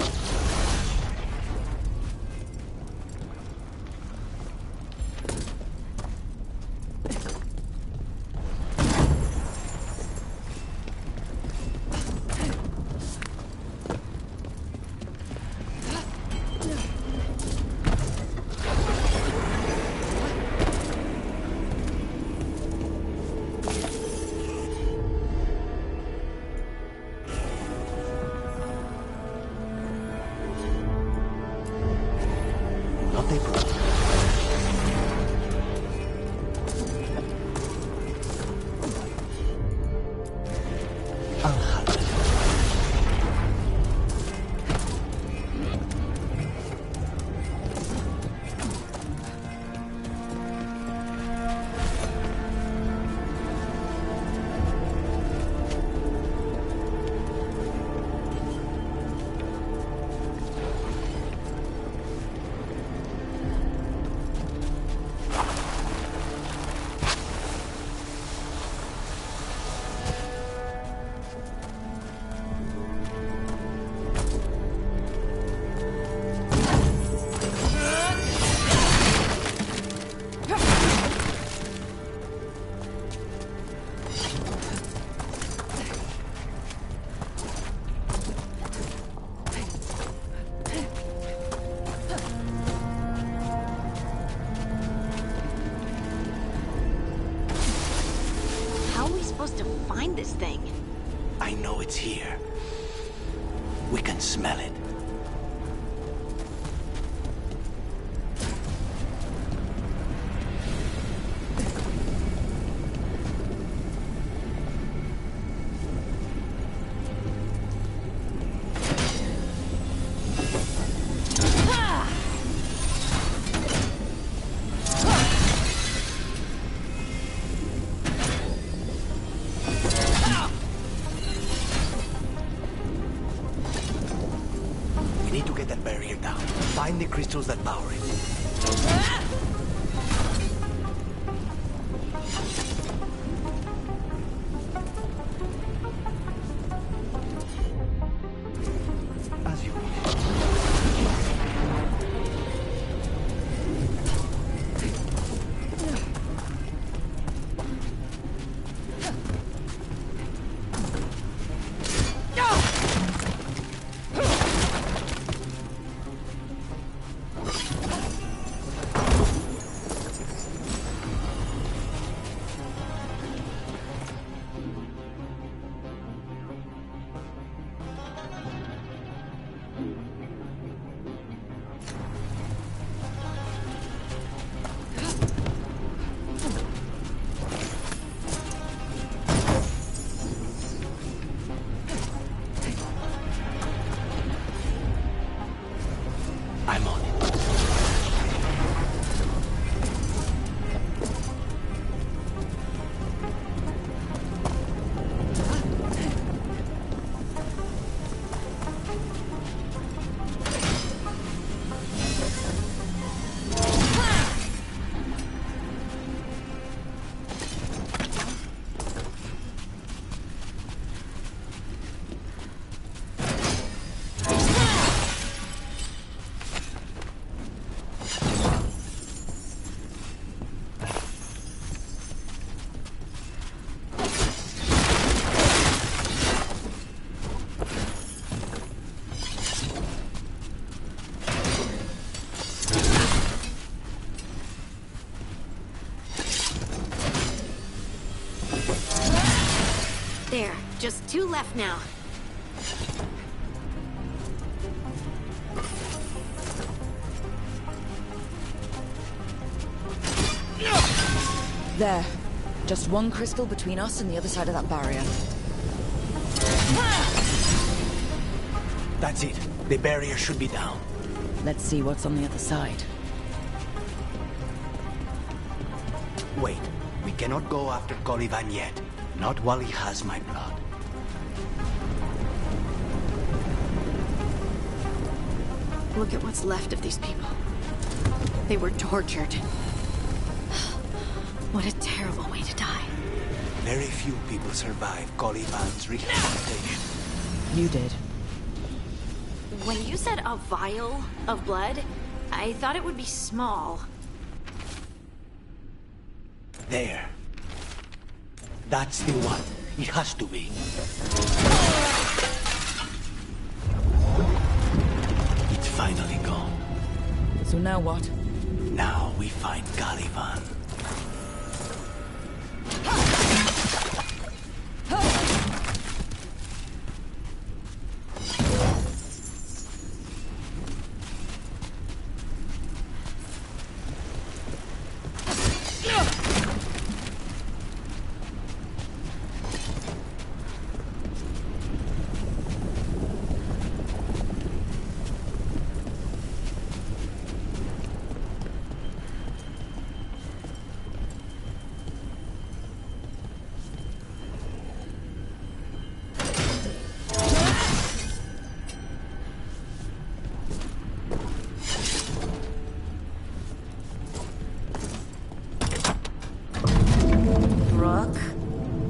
This thing. I know it's here. We can smell it. The crystals that power it. As you There, just 2 left now. There. Just 1 crystal between us and the other side of that barrier. That's it. The barrier should be down. Let's see what's on the other side. Wait. We cannot go after Caliban yet. Not while he has my blood. Look at what's left of these people. They were tortured. What a terrible way to die. Very few people survive Caliban's rehabilitation. You did. When you said a vial of blood, I thought it would be small. There. That's the one. It has to be. It's finally gone. So now what? Now we find Caliban.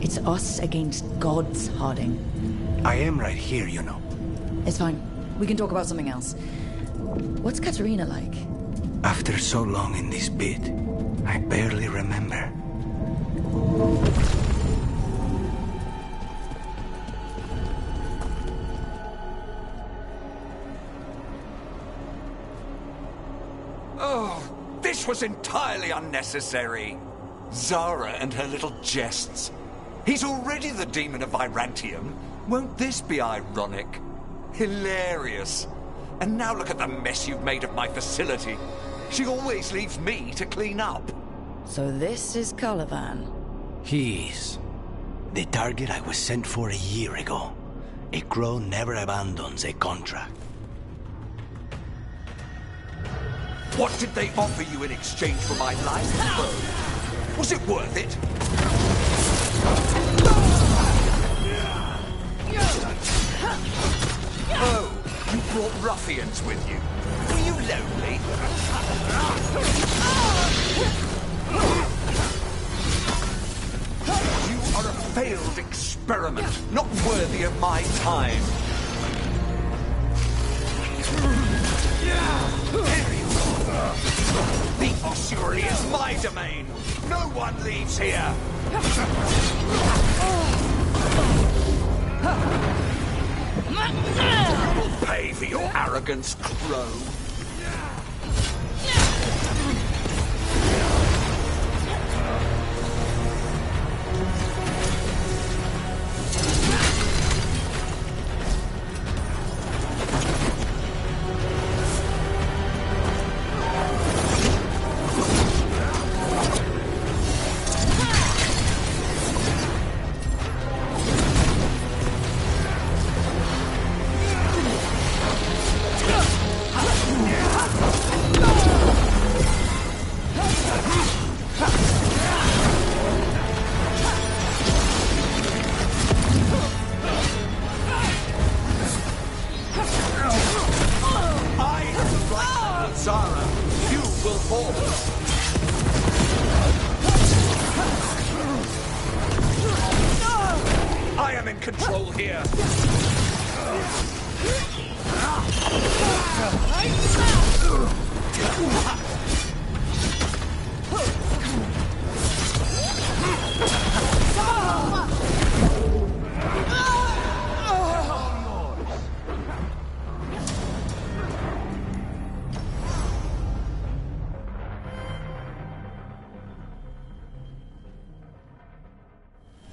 It's us against gods, Harding. I am right here, you know. It's fine. We can talk about something else. What's Katarina like? After so long in this pit, I barely remember. Oh, this was entirely unnecessary. Zara and her little jests. He's already the demon of Virantium. Won't this be ironic? Hilarious. And now look at the mess you've made of my facility. She always leaves me to clean up. So this is Caliban. He is. The target I was sent for a year ago. A crow never abandons a contract. What did they offer you in exchange for my life, Crow? Was it worth it? Oh, you brought ruffians with you. Were you lonely? You are a failed experiment, not worthy of my time. The ossuary is my domain. No one leaves here. You will pay for your arrogance, Crow.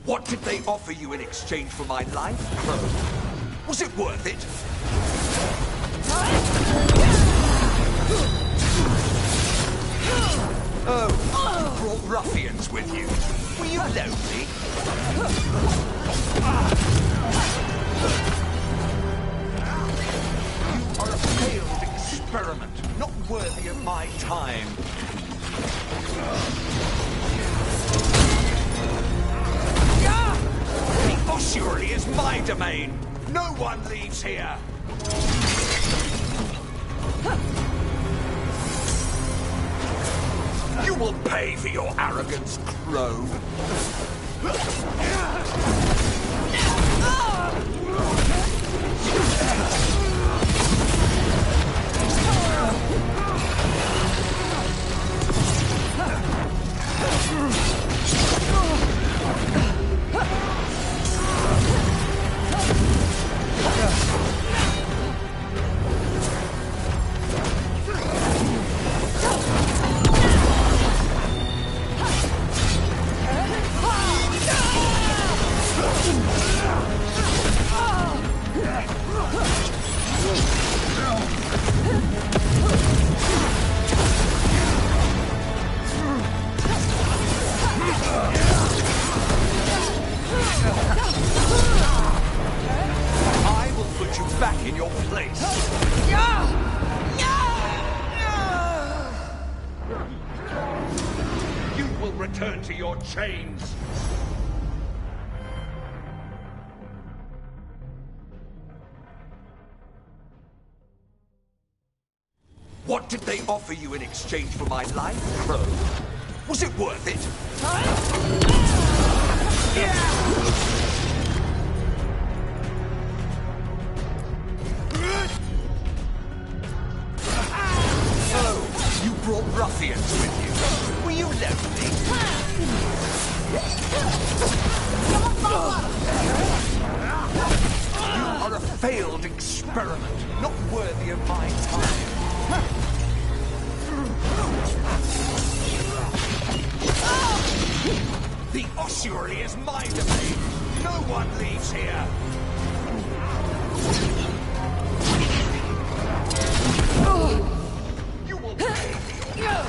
What did they offer you in exchange for my life, Crow? Was it worth it? Oh, you brought ruffians with you. Were you lonely? You are a failed experiment, not worthy of my time. The ossuary is my domain. No one leaves here. You will pay for your arrogance, Crow. I will put you back in your place. You will return to your chains. What did they offer you in exchange for my life, Crow? Was it worth it? Oh, you brought ruffians with you. Were you lonely? You are a failed experiment, not worthy of my time. The ossuary is my domain. No one leaves here. You will pay for your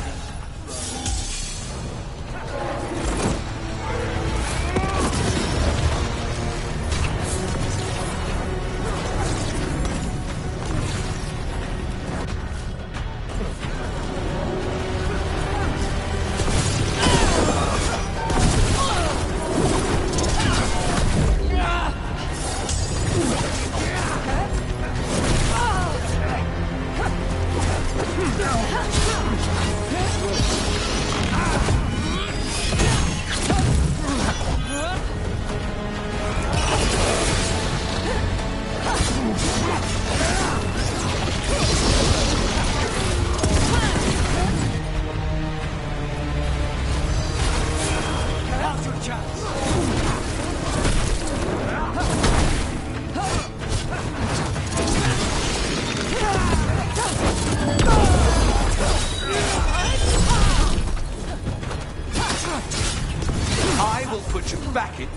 I will put you back in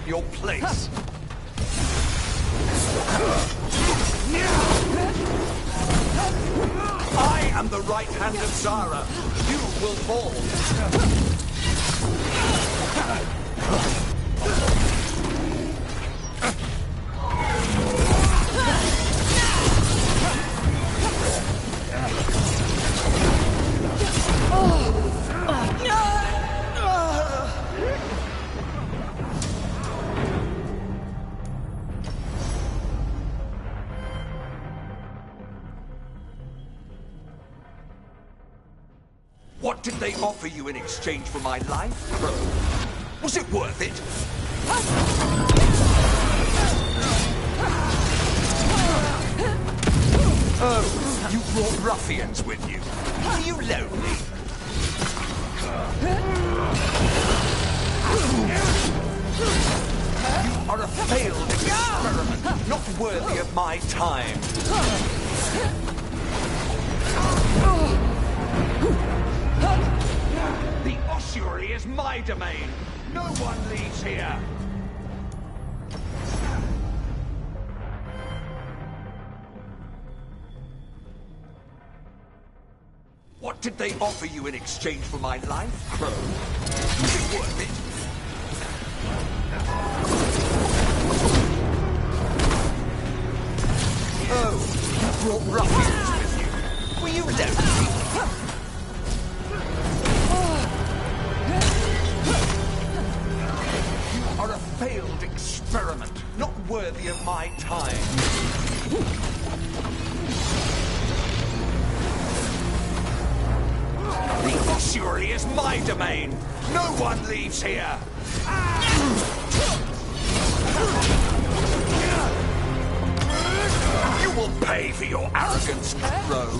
your place. I am the right hand of Zara. You will fall. What did they offer you in exchange for my life, Crow? Was it worth it? Oh, you brought ruffians with you. Are you lonely? You are a failed experiment, not worthy of my time. The surely is my domain. No one leaves here. What did they offer you in exchange for my life, Crow? Was it worth it? Oh, you brought ruffians with you. Were you lonely? You are a failed experiment, not worthy of my time. The surely is my domain. No one leaves here. You will pay for your arrogance, Crow.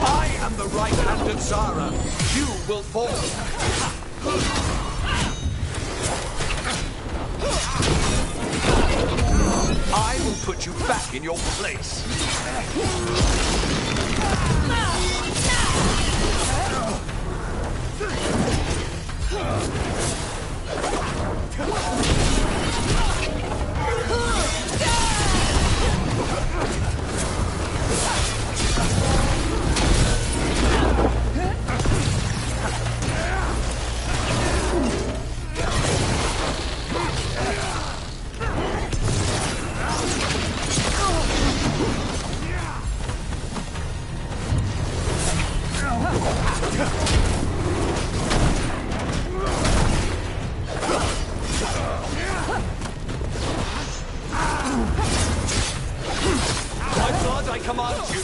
I am the right hand of Zara. You will fall. I will put you back in your place. My blood, I command you.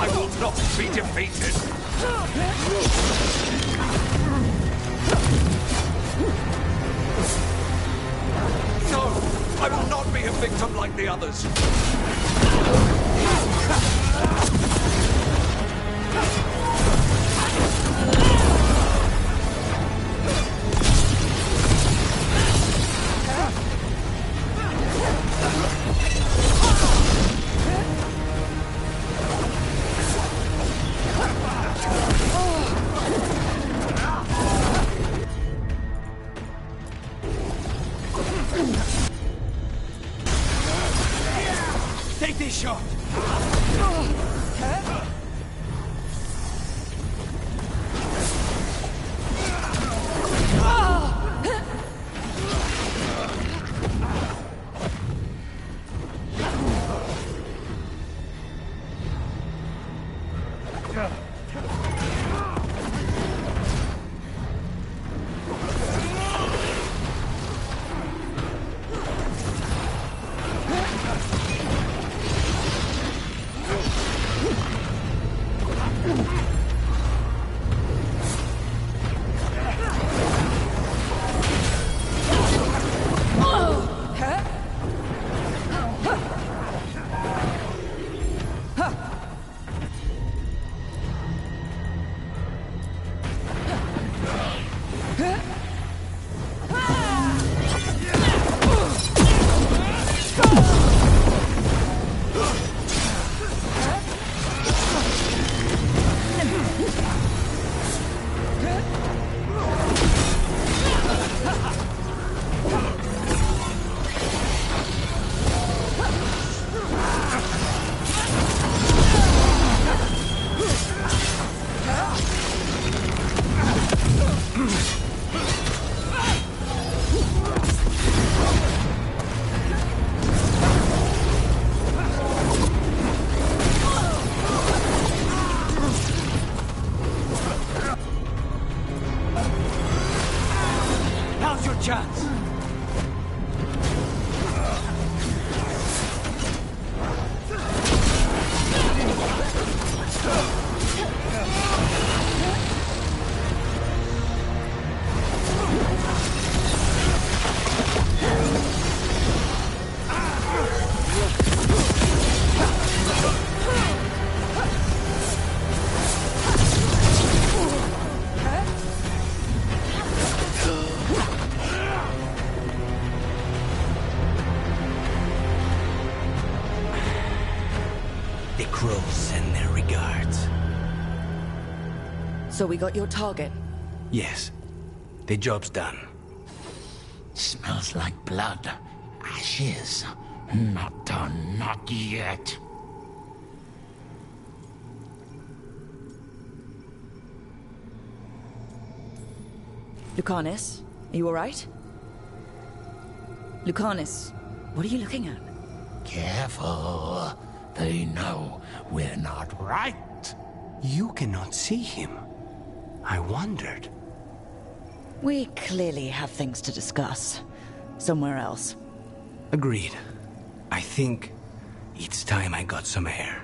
I will not be defeated! No! I will not be a victim like the others! Take this shot! Now's your chance! The crows send their regards. So we got your target? Yes. The job's done. Smells like blood. Ashes. Not done, not yet. Lucanus, are you alright? Lucanus, what are you looking at? Careful. They know we're not right. You cannot see him. I wondered. We clearly have things to discuss. Somewhere else. Agreed. I think it's time I got some air.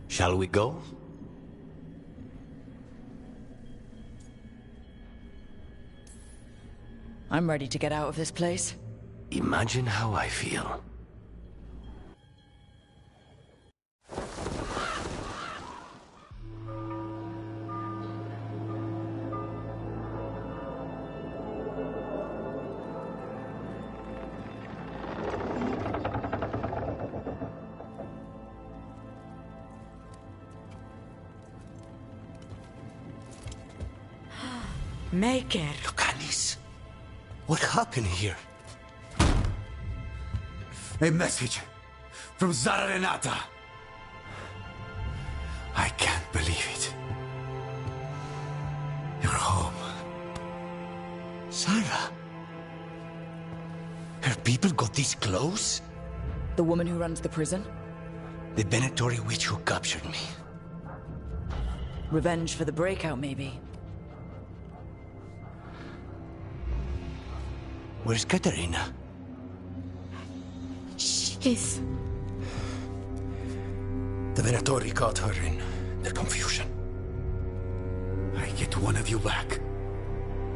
Shall we go? I'm ready to get out of this place. Imagine how I feel. Maker. Lucanis, what happened here? A message from Zara Renata. I can't believe it. You're home. Sarah? Her people got this close? The woman who runs the prison? The Venatori witch who captured me. Revenge for the breakout, maybe. Where's Katerina? She's... The Venatori caught her in their confusion. I get one of you back,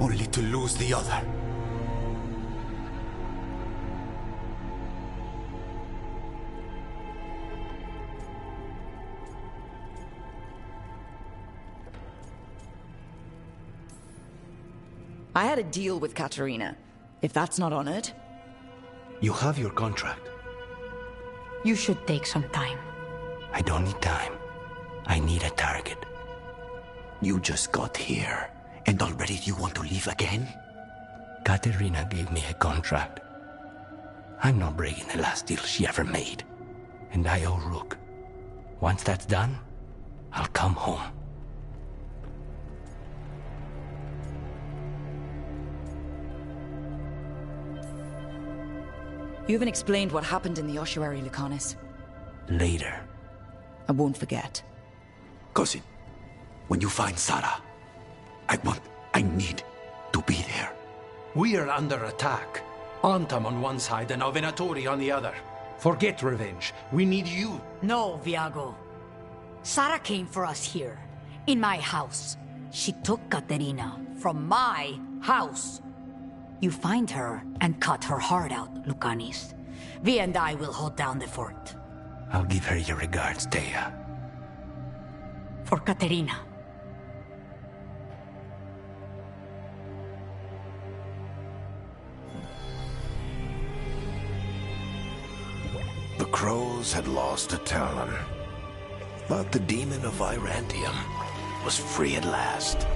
only to lose the other. I had a deal with Katerina. If that's not honored... You have your contract. You should take some time. I don't need time. I need a target. You just got here, and already you want to leave again? Katerina gave me a contract. I'm not breaking the last deal she ever made. And I owe Rook. Once that's done, I'll come home. You haven't explained what happened in the ossuary, Lucanis. Later. I won't forget. Cousin, when you find Sarah, I need to be there. We are under attack. Antam on one side and Venatori on the other. Forget revenge. We need you. No, Viago. Sarah came for us here, in my house. She took Katerina from my house. You find her and cut her heart out, Lucanis. Vi and I will hold down the fort. I'll give her your regards, Thea. For Katerina. The crows had lost a talon, but the demon of Virantium was free at last.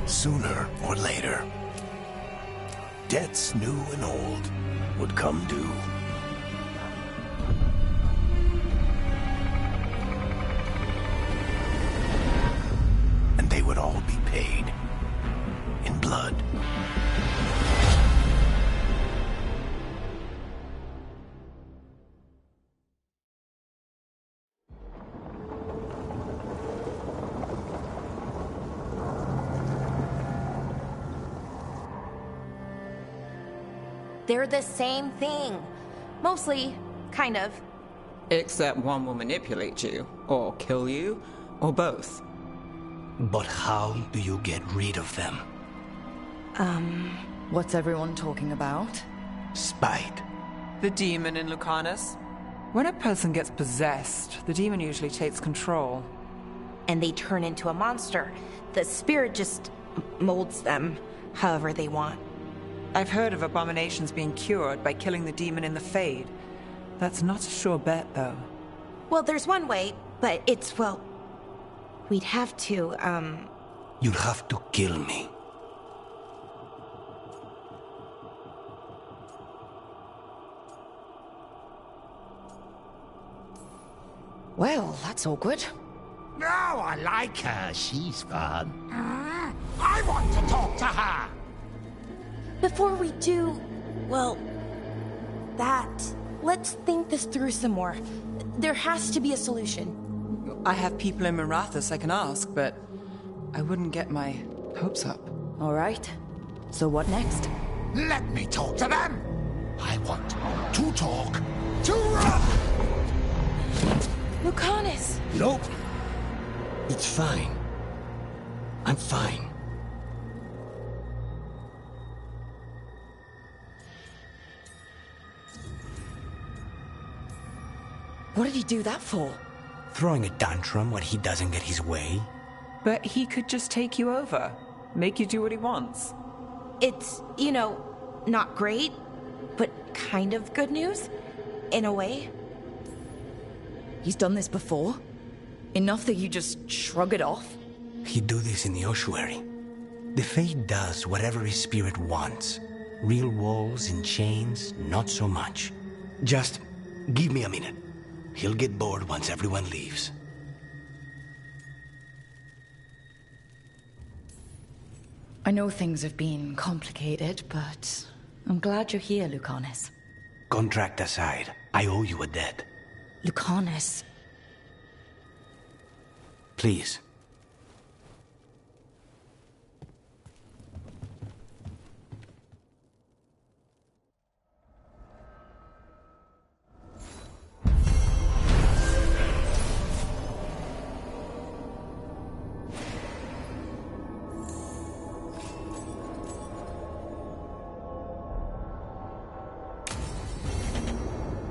Sooner or later, debts new and old would come due. And they would all be paid in blood. They're the same thing. Mostly, kind of. Except one will manipulate you, or kill you, or both. But how do you get rid of them? What's everyone talking about? Spite. The demon in Lucanus. When a person gets possessed, the demon usually takes control. And they turn into a monster. The spirit just molds them however they want. I've heard of abominations being cured by killing the demon in the Fade. That's not a sure bet, though. Well, there's one way, but it's, well... We'd have to, You'd have to kill me. Well, that's awkward. No, I like her. She's fun. I want to talk to her. Before we do, well, that, let's think this through some more. There has to be a solution. I have people in Marathas I can ask, but I wouldn't get my hopes up. All right. So what next? Let me talk to them. I want to talk to Lucanus! Nope. It's fine. I'm fine. What did he do that for? Throwing a tantrum when he doesn't get his way? But he could just take you over. Make you do what he wants. It's, not great, but kind of good news, in a way. He's done this before? Enough that you just shrug it off? He'd do this in the ossuary. The Fate does whatever his spirit wants. Real walls and chains, not so much. Just give me a minute. He'll get bored once everyone leaves. I know things have been complicated, but I'm glad you're here, Lucanus. Contract aside, I owe you a debt. Lucanus. Please.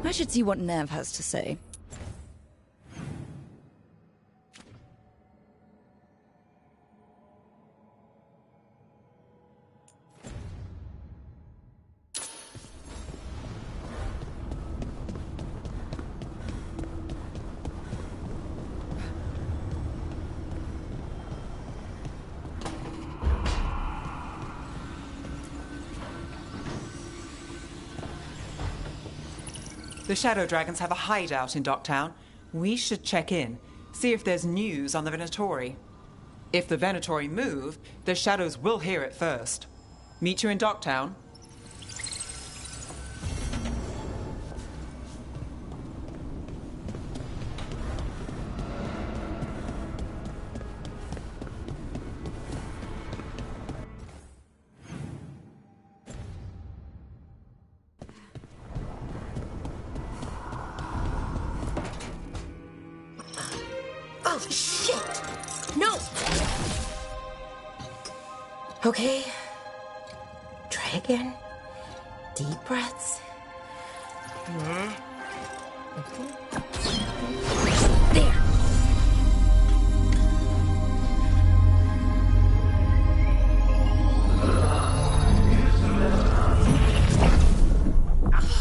I should see what Nev has to say. The Shadow Dragons have a hideout in Docktown. We should check in, see if there's news on the Venatori. If the Venatori move, the Shadows will hear it first. Meet you in Docktown. Oh, shit! No! Okay. Try again. Deep breaths. There.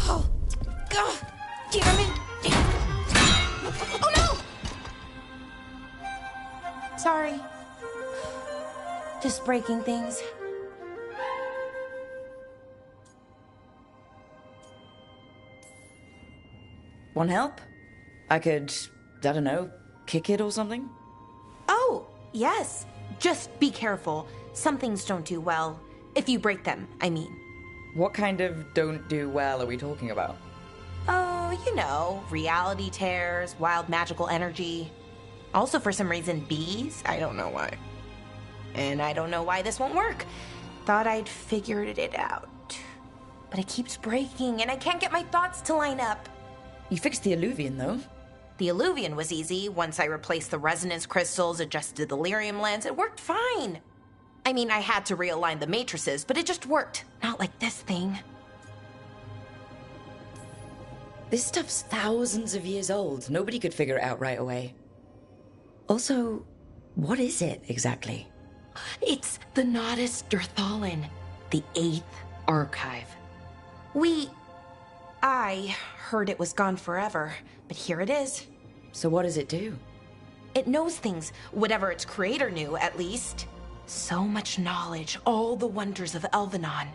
Oh, God, damn it! Oh no! Sorry. Just breaking things. Want help? I could, I don't know, kick it or something? Oh, yes. Just be careful. Some things don't do well. If you break them, I mean. What kind of don't do well are we talking about? Oh, reality tears, wild magical energy. Also, for some reason, bees. I don't know why. And I don't know why this won't work. Thought I'd figured it out. But it keeps breaking, and I can't get my thoughts to line up. You fixed the Alluvian, though. The Alluvian was easy. Once I replaced the resonance crystals, adjusted the lyrium lens, it worked fine. I mean, I had to realign the matrices, but it just worked. Not like this thing. This stuff's thousands of years old. Nobody could figure it out right away. Also, what is it exactly? It's the Nodus Dirthalin, the 8th archive. I heard it was gone forever, but here it is. So what does it do? It knows things, whatever its creator knew, at least. So much knowledge, all the wonders of Elvenon.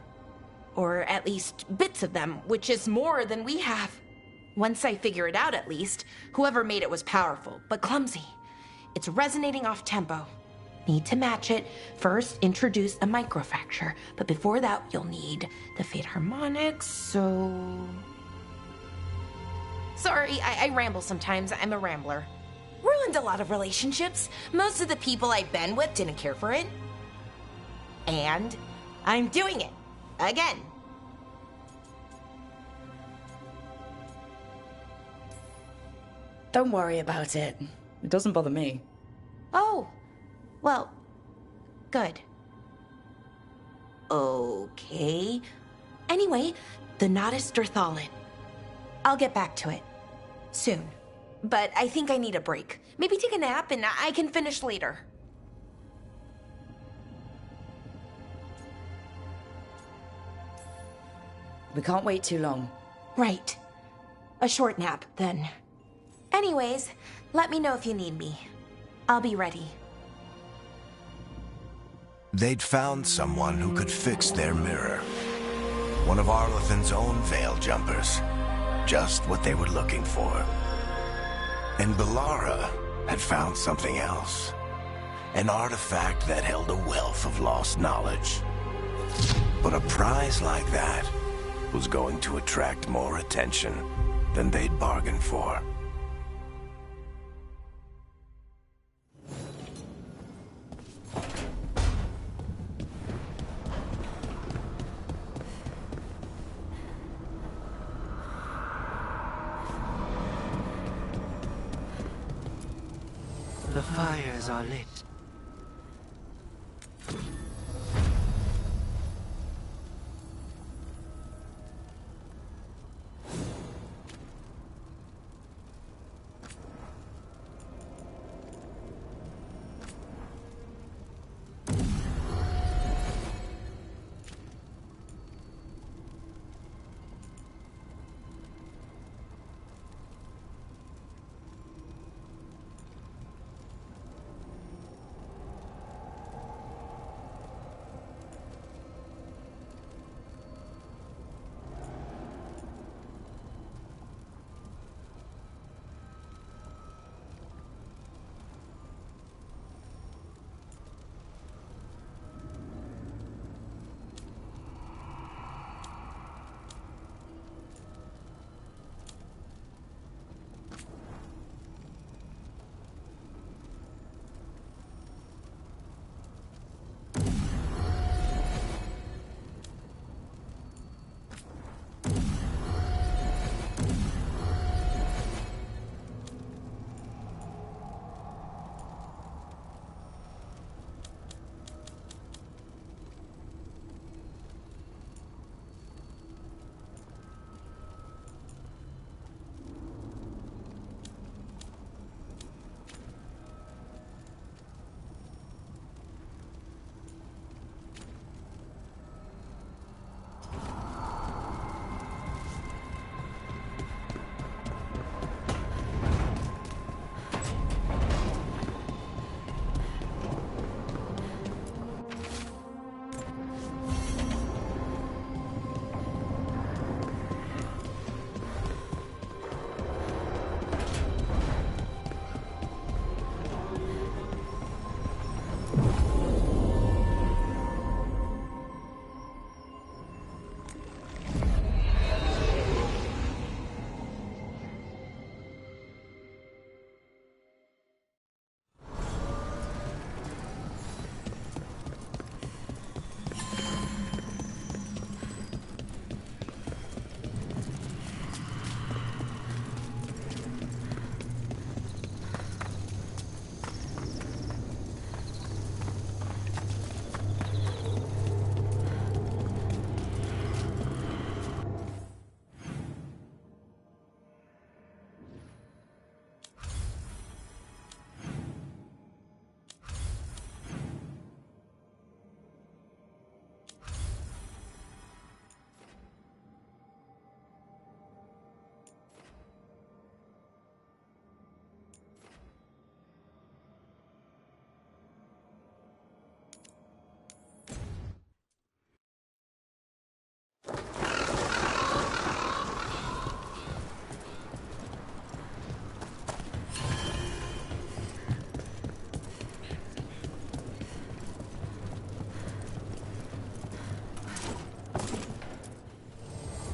Or at least bits of them, which is more than we have. Once I figure it out, at least, whoever made it was powerful, but clumsy. It's resonating off tempo. Need to match it. First, introduce a microfracture, but before that, you'll need the Fate harmonics, so... Sorry, I ramble sometimes. I'm a rambler. Ruined a lot of relationships. Most of the people I've been with didn't care for it. And I'm doing it. Again. Don't worry about it. It doesn't bother me. Oh, well, good. Okay. Anyway, the Nodus Dirthalin. I'll get back to it. Soon. But I think I need a break. Maybe take a nap and I can finish later. We can't wait too long. Right. A short nap, then. Anyways, let me know if you need me. I'll be ready. They'd found someone who could fix their mirror. One of Arlathan's own Veil Jumpers. Just what they were looking for. And Bellara had found something else. An artifact that held a wealth of lost knowledge. But a prize like that was going to attract more attention than they'd bargained for. The fires are lit.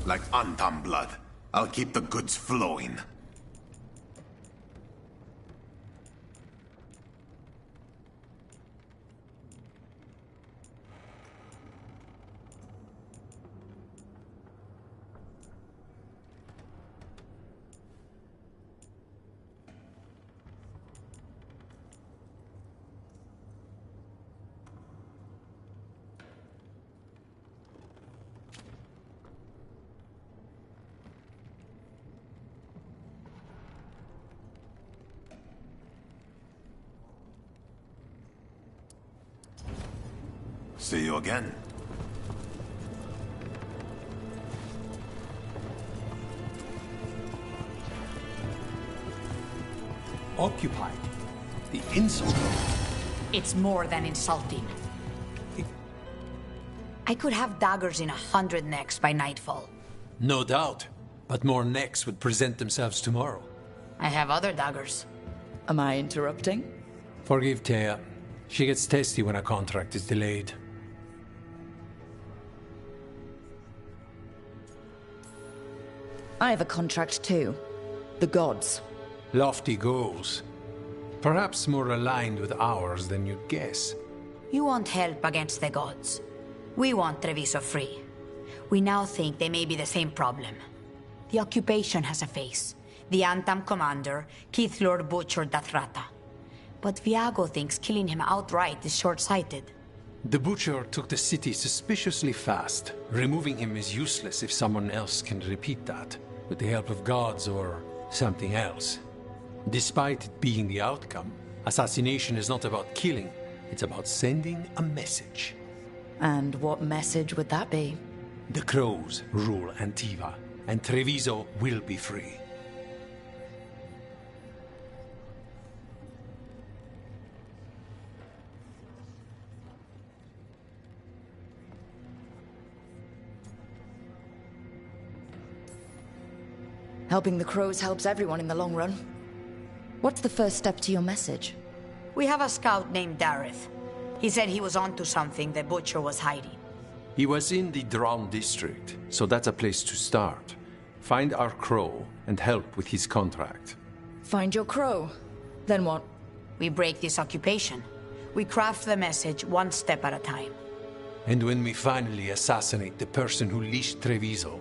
Like Antam blood. I'll keep the goods flowing. See you again. Occupy. The insult. It's more than insulting. I could have daggers in 100 necks by nightfall. No doubt. But more necks would present themselves tomorrow. I have other daggers. Am I interrupting? Forgive Thea. She gets testy when a contract is delayed. I have a contract too. The gods. Lofty goals. Perhaps more aligned with ours than you'd guess. You want help against the gods. We want Treviso free. We now think they may be the same problem. The occupation has a face. The Antam commander, Keith Lord butchered Dathrata. But Viago thinks killing him outright is short-sighted. The Butcher took the city suspiciously fast. Removing him is useless if someone else can repeat that, with the help of gods or something else. Despite it being the outcome, assassination is not about killing, it's about sending a message. And what message would that be? The Crows rule Antiva, and Treviso will be free. Helping the Crows helps everyone in the long run. What's the first step to your message? We have a scout named Dareth. He said he was onto something the Butcher was hiding. He was in the Drown district, so that's a place to start. Find our Crow and help with his contract. Find your Crow. Then what? We break this occupation. We craft the message one step at a time. And when we finally assassinate the person who leashed Treviso,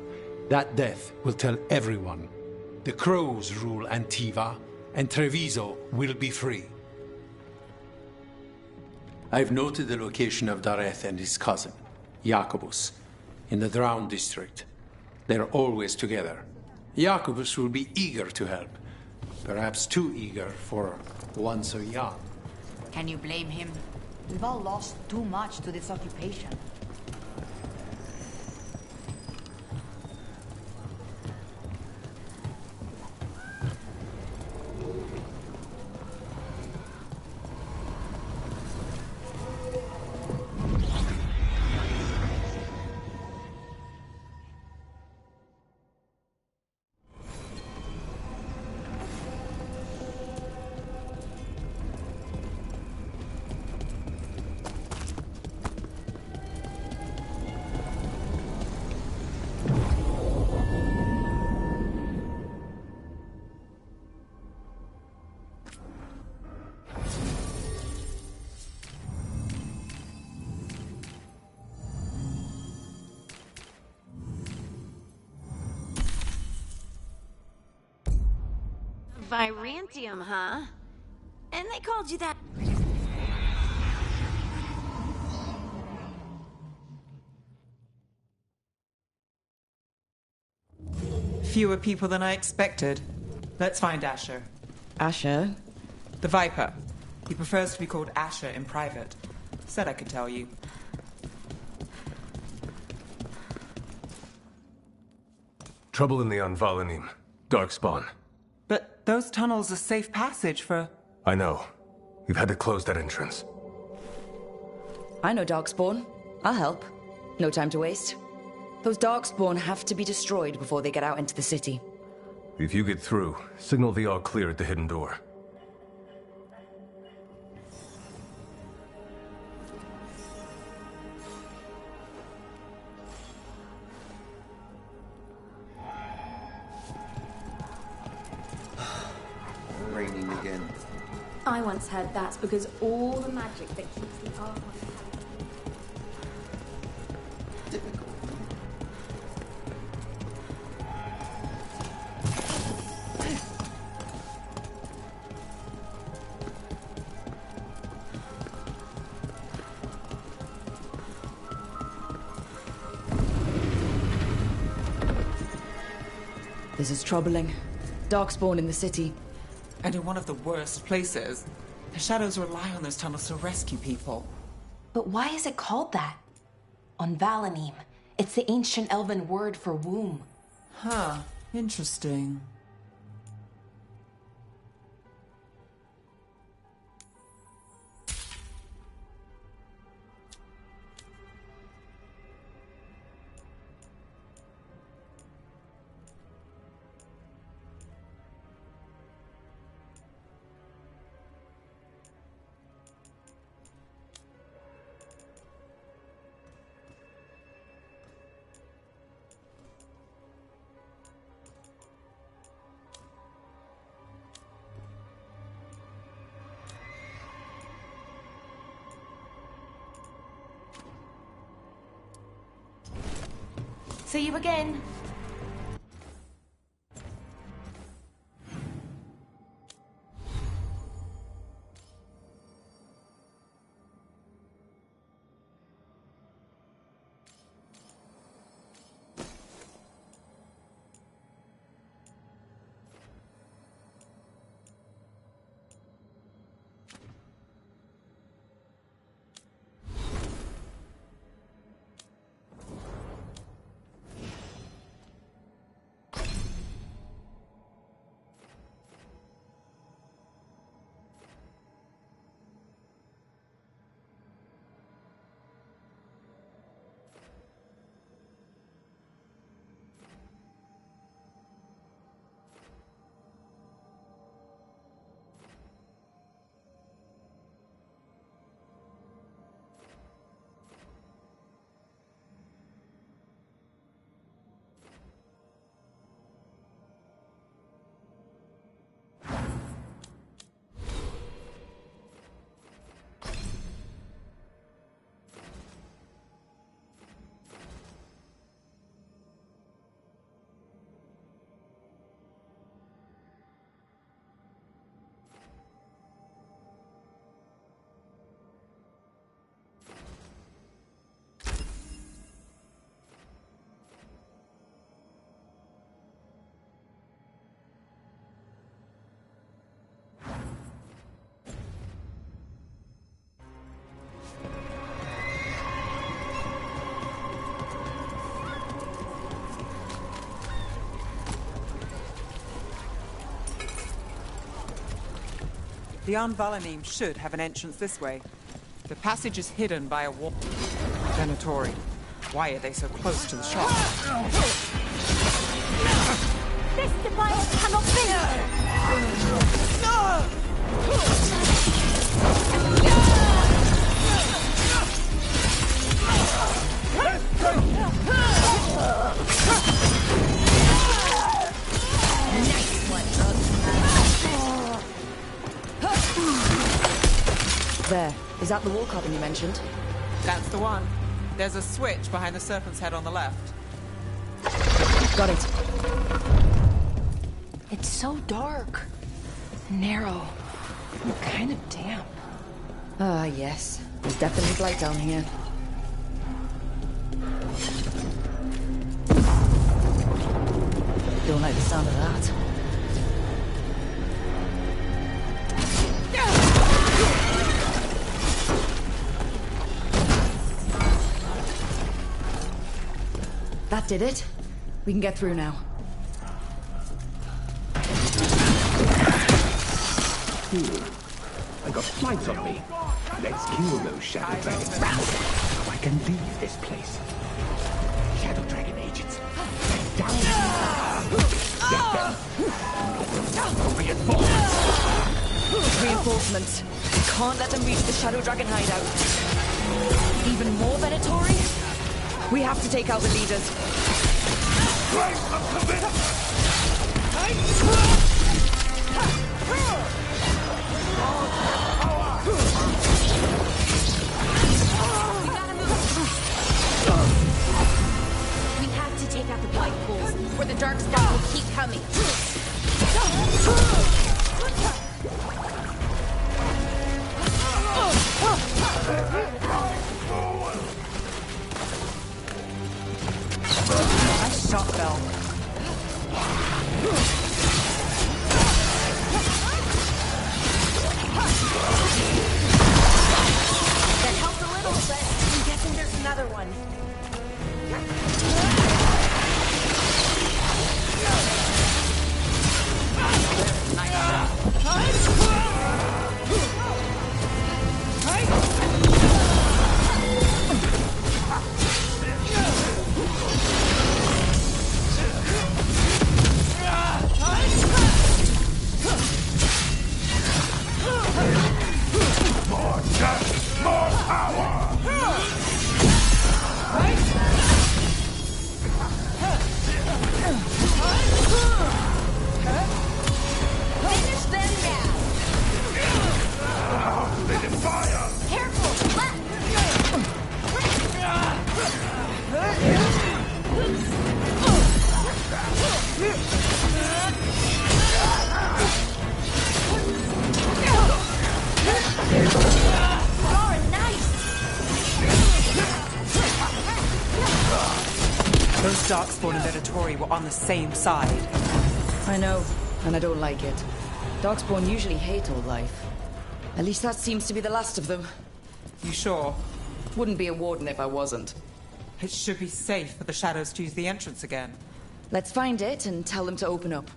that death will tell everyone. The Crows rule Antiva, and Treviso will be free. I've noted the location of Dareth and his cousin, Jacobus, in the Drown district. They're always together. Jacobus will be eager to help. Perhaps too eager for one so young. Can you blame him? We've all lost too much to this occupation. Virantium, huh? And they called you that... Fewer people than I expected. Let's find Asher. Asher? The Viper. He prefers to be called Asher in private. Said I could tell you. Trouble in the Anvalanim. Darkspawn. But those tunnels are safe passage for... I know. We've had to close that entrance. I know Darkspawn. I'll help. No time to waste. Those Darkspawn have to be destroyed before they get out into the city. If you get through, signal the all clear at the hidden door. Raining again. I once heard that's because all the magic that keeps the Archon Typical. This is troubling. Darkspawn in the city. And in one of the worst places. The Shadows rely on those tunnels to rescue people. But why is it called that? on Valanim. It's the ancient elven word for womb. Huh. Interesting. See you again. The Valanim should have an entrance this way. The passage is hidden by a wall. Venatori. Why are they so close to the shop? This device cannot be! Nice one, Rug. There. Is that the wall cabin you mentioned? That's the one. There's a switch behind the serpent's head on the left. Got it. It's so dark. Narrow. And kind of damp. Ah, yes. There's definitely light down here. Don't like the sound of that. That did it. We can get through now. I got flights on me. Let's kill those shadow dragons now, so I can leave this place. Shadow dragon agents, get down. Get them. Reinforcements. Reinforcements. We can't let them reach the Shadow Dragon hideout. Even more Venatori? We have to take out the leaders. We have to take out the blight pools, or the dark stuff will keep coming. Nice shot, Bell. That helped a little, but I'm guessing there's another one. Those Darkspawn and Venatori were on the same side. I know, and I don't like it. Darkspawn usually hate all life. At least that seems to be the last of them. You sure? Wouldn't be a warden if I wasn't. It should be safe for the shadows to use the entrance again. Let's find it and tell them to open up.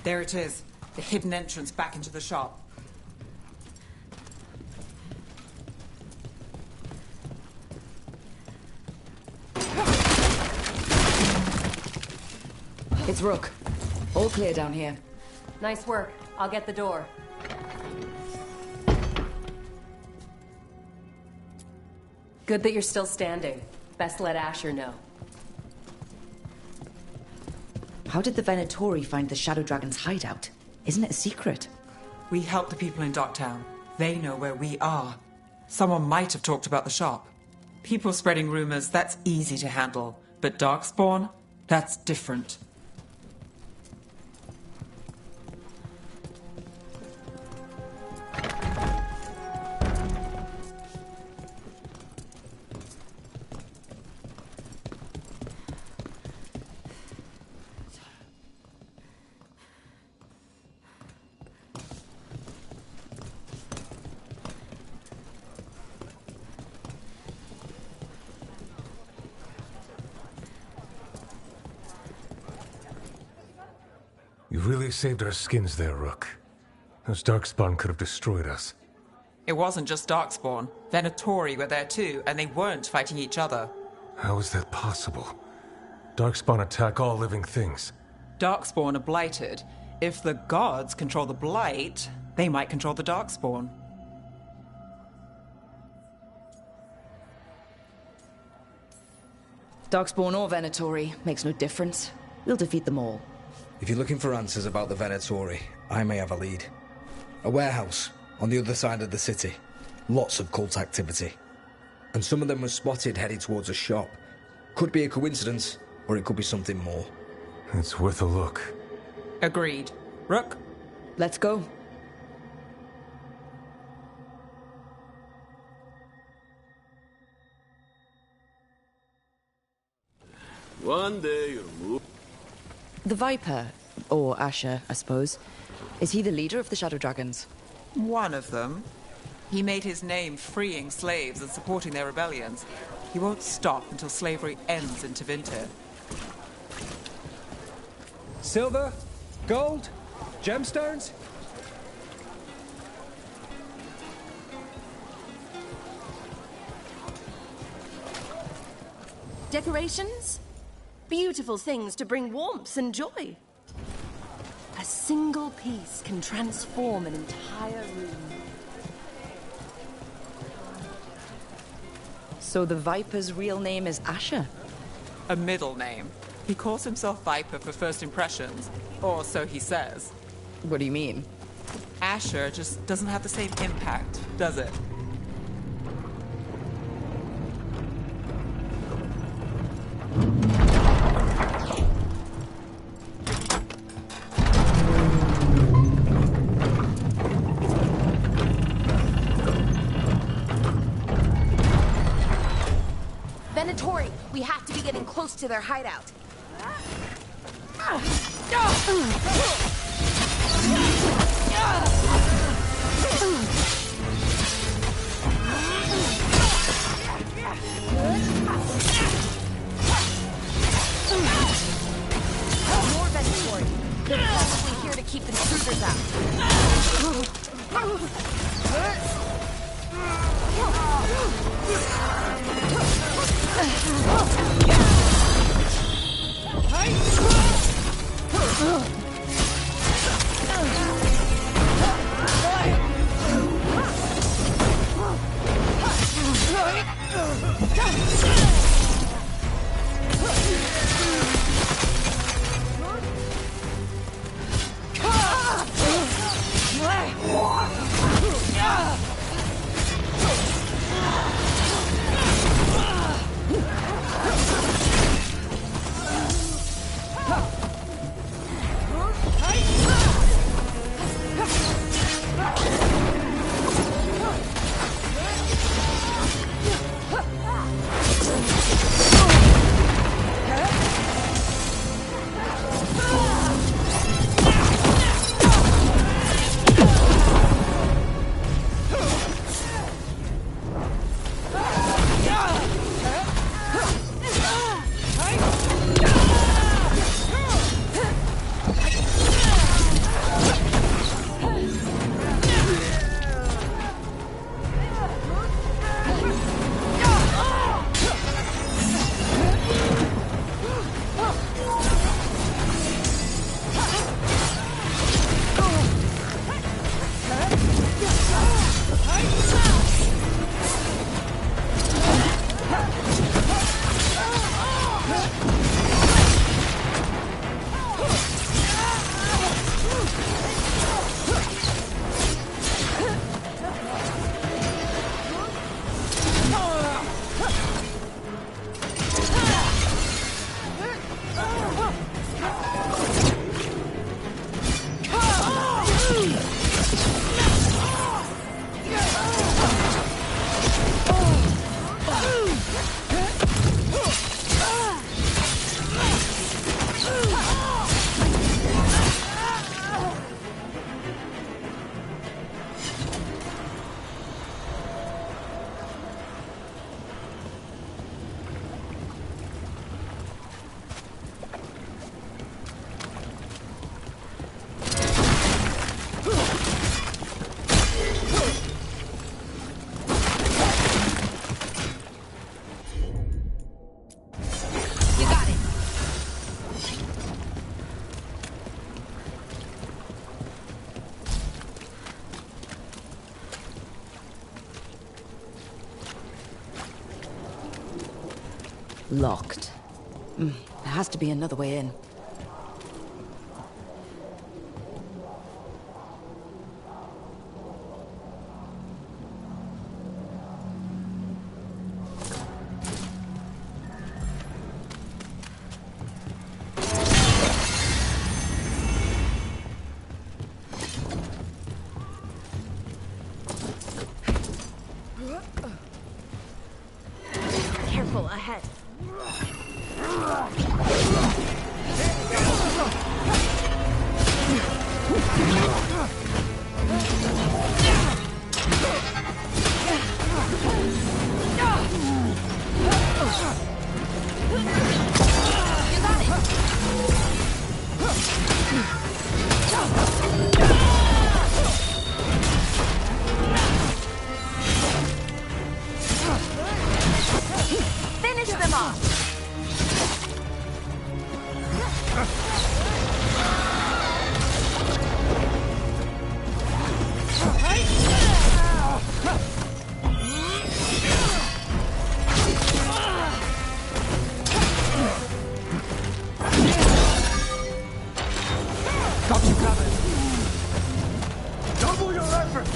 There it is, the hidden entrance back into the shop. It's Rook. All clear down here. Nice work. I'll get the door. Good that you're still standing. Best let Asher know. How did the Venatori find the Shadow Dragon's hideout? Isn't it a secret? We help the people in Docktown. They know where we are. Someone might have talked about the shop. People spreading rumors, that's easy to handle. But Darkspawn? That's different. You really saved our skins there, Rook. Those Darkspawn could have destroyed us. It wasn't just Darkspawn. Venatori were there too, and they weren't fighting each other. How is that possible? Darkspawn attack all living things. Darkspawn are blighted. If the gods control the blight, they might control the Darkspawn. Darkspawn or Venatori, makes no difference. We'll defeat them all. If you're looking for answers about the Venatori, I may have a lead. A warehouse on the other side of the city. Lots of cult activity. And some of them were spotted heading towards a shop. Could be a coincidence, or it could be something more. It's worth a look. Agreed. Rook? Let's go. One day you'll move. The Viper, or Asher, I suppose. Is he the leader of the Shadow Dragons? One of them. He made his name freeing slaves and supporting their rebellions. He won't stop until slavery ends in Tevinter. Silver? Gold? Gemstones? Decorations? Beautiful things to bring warmth and joy. A single piece can transform an entire room. So the Viper's real name is Asher? A middle name. He calls himself Viper for first impressions, or so he says. What do you mean? Asher just doesn't have the same impact, does it? Venatori, we have to be getting close to their hideout. More Venatori. They're probably here to keep intruders out. Locked. There has to be another way in. ahead. Finish them off! Got you covered. Double your effort!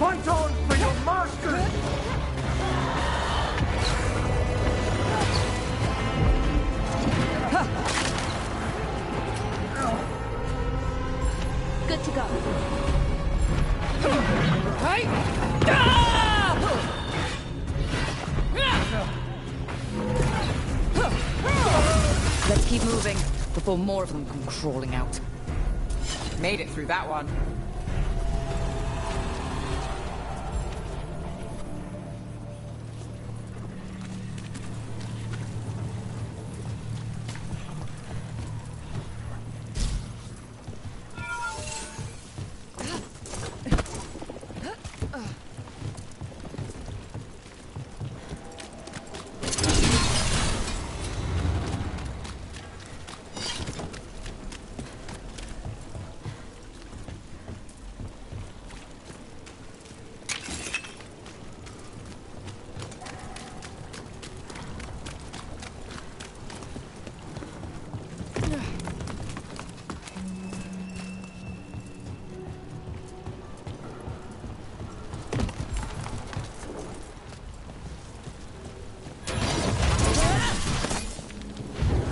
Fight on for your master! Good to go. Let's keep moving before more of them come crawling out. Made it through that one.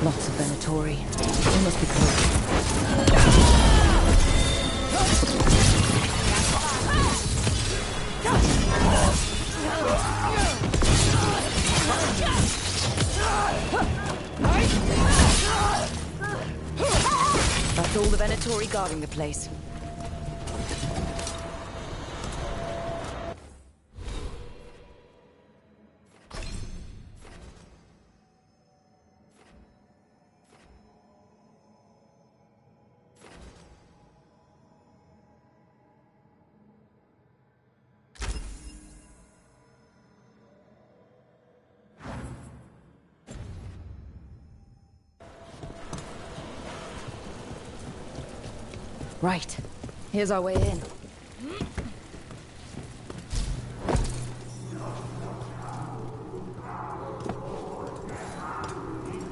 Lots of Venatori. They must be close. That's all the Venatori guarding the place. Right. Here's our way in.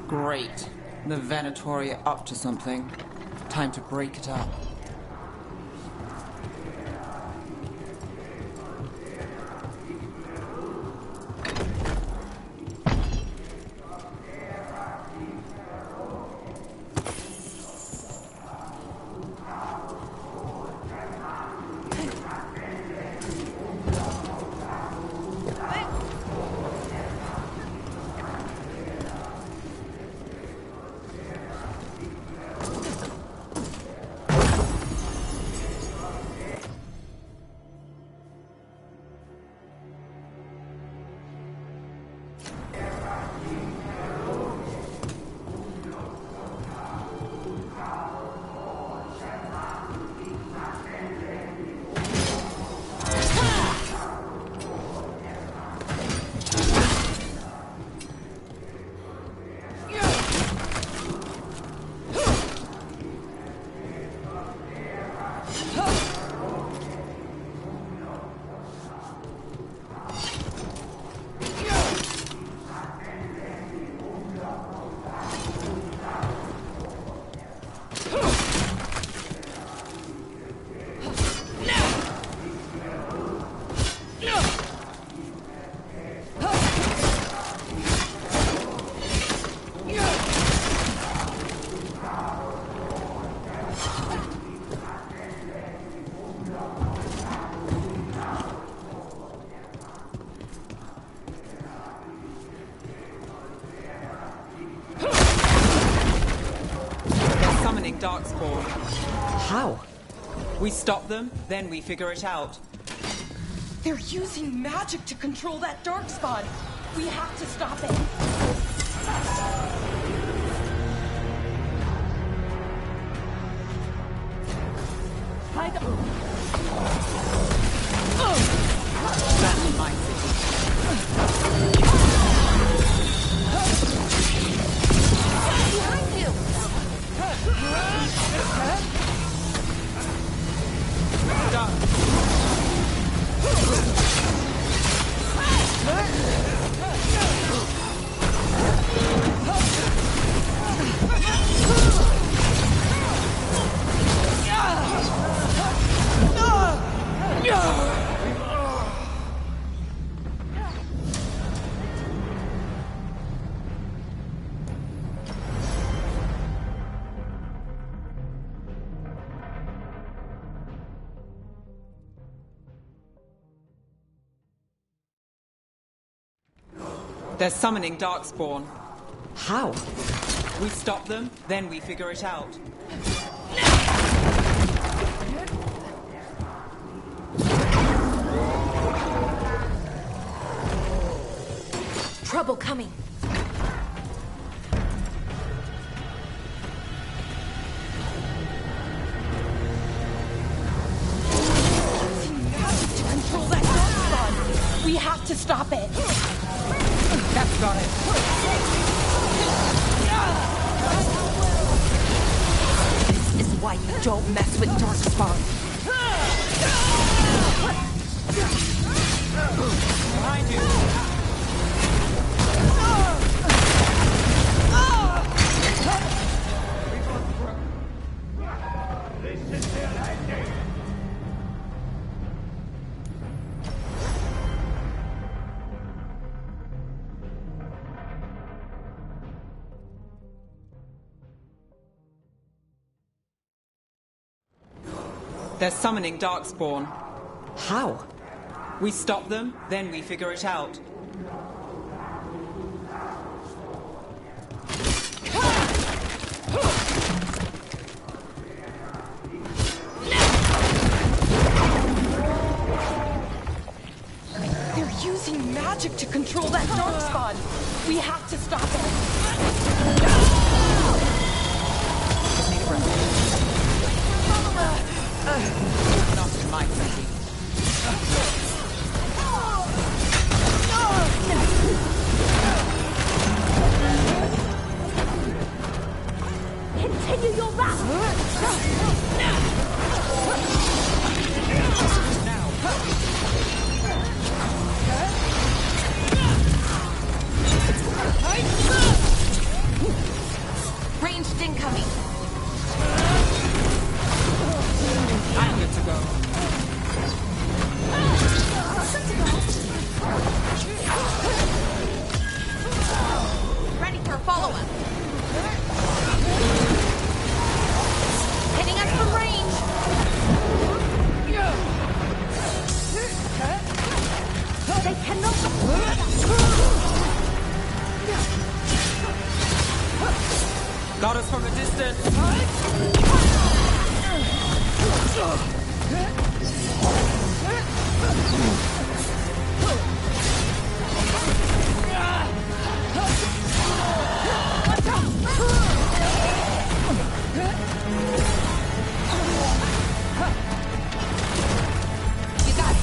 Great. The Venatori are up to something. Time to break it up. Darkspawn. How? We stop them, then we figure it out. They're using magic to control that darkspawn. We have to stop it. That's my city. Behind you! They're summoning Darkspawn. How? We stop them, then we figure it out. Trouble coming. To control that darkspawn. We have to stop it. That's got it. This is why you don't mess with darkspawn. Behind you. They're summoning Darkspawn. How? We stop them, then we figure it out. They're using magic to control that darkspawn. We have to stop it. Not in my city. Continue your wrath! Ranged incoming. I'm good to go. Ready for a follow-up. Hitting us from range. They cannot... Got us from a distance. You got it.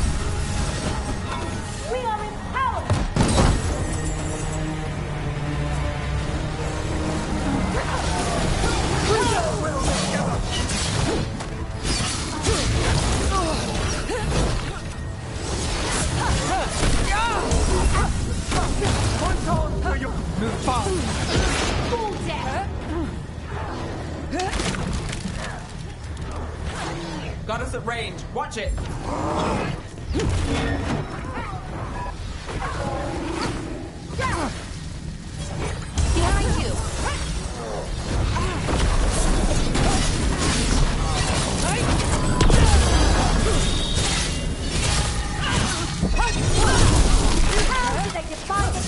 We are empowered! Move fast. Full death! Got us at range. Watch it. Behind you. How do they defy the...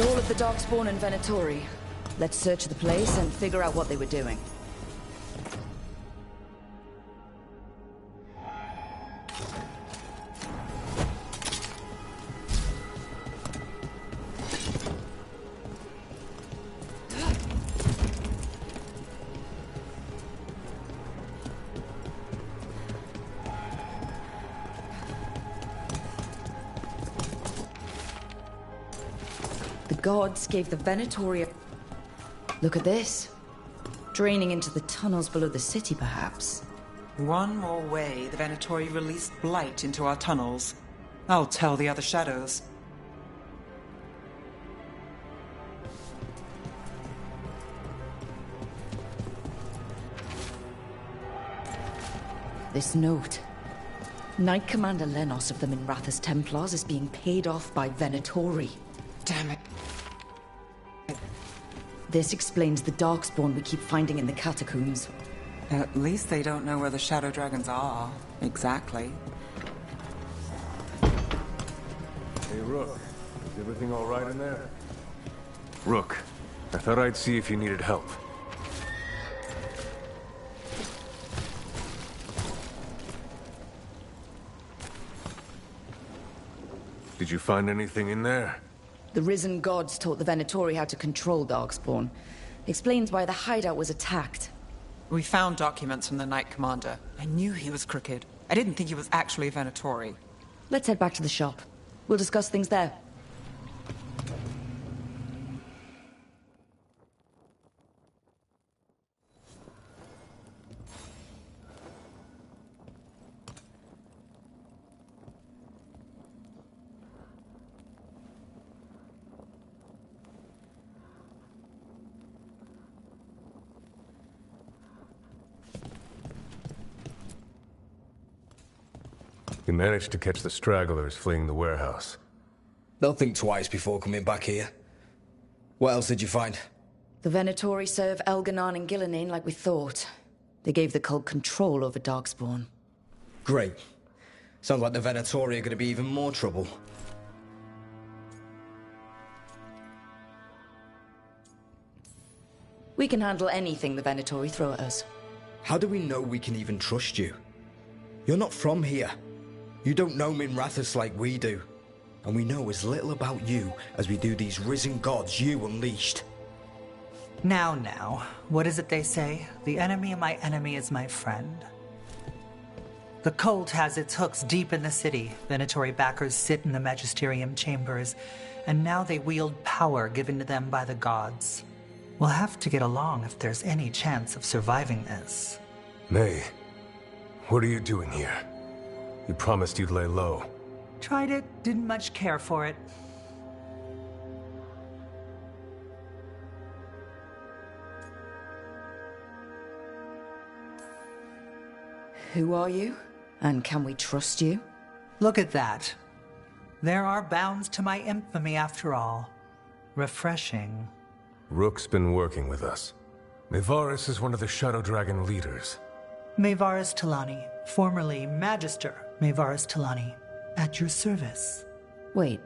all of the Darkspawn and Venatori. Let's search the place and figure out what they were doing. The gods gave the Venatori. Look at this. Draining into the tunnels below the city, perhaps. One more way the Venatori released blight into our tunnels. I'll tell the other shadows. This note. Knight Commander Lenos of the Minrathous Templars is being paid off by Venatori. Damn it. This explains the Darkspawn we keep finding in the catacombs. At least they don't know where the Shadow Dragons are. Exactly. Hey, Rook. Is everything all right in there? Rook, I thought I'd see if you needed help. Did you find anything in there? The risen gods taught the Venatori how to control Darkspawn. Explains why the hideout was attacked. We found documents from the Knight Commander. I knew he was crooked. I didn't think he was actually a Venatori. Let's head back to the shop. We'll discuss things there. You managed to catch the stragglers fleeing the warehouse. They'll think twice before coming back here. What else did you find? The Venatori serve Elganon and Gillenane like we thought. They gave the cult control over Darkspawn. Great. Sounds like the Venatori are going to be even more trouble. We can handle anything the Venatori throw at us. How do we know we can even trust you? You're not from here. You don't know Minrathous like we do. And we know as little about you as we do these risen gods you unleashed. Now, what is it they say? The enemy of my enemy is my friend. The cult has its hooks deep in the city. Venatori backers sit in the magisterium chambers, and now they wield power given to them by the gods. We'll have to get along if there's any chance of surviving this. May, what are you doing here? You promised you'd lay low. Tried it, didn't much care for it. Who are you? And can we trust you? Look at that. There are bounds to my infamy after all. Refreshing. Rook's been working with us. Mevaris is one of the Shadow Dragon leaders. Mevaris Talani, formerly Magister Mevaris Talani, at your service. Wait,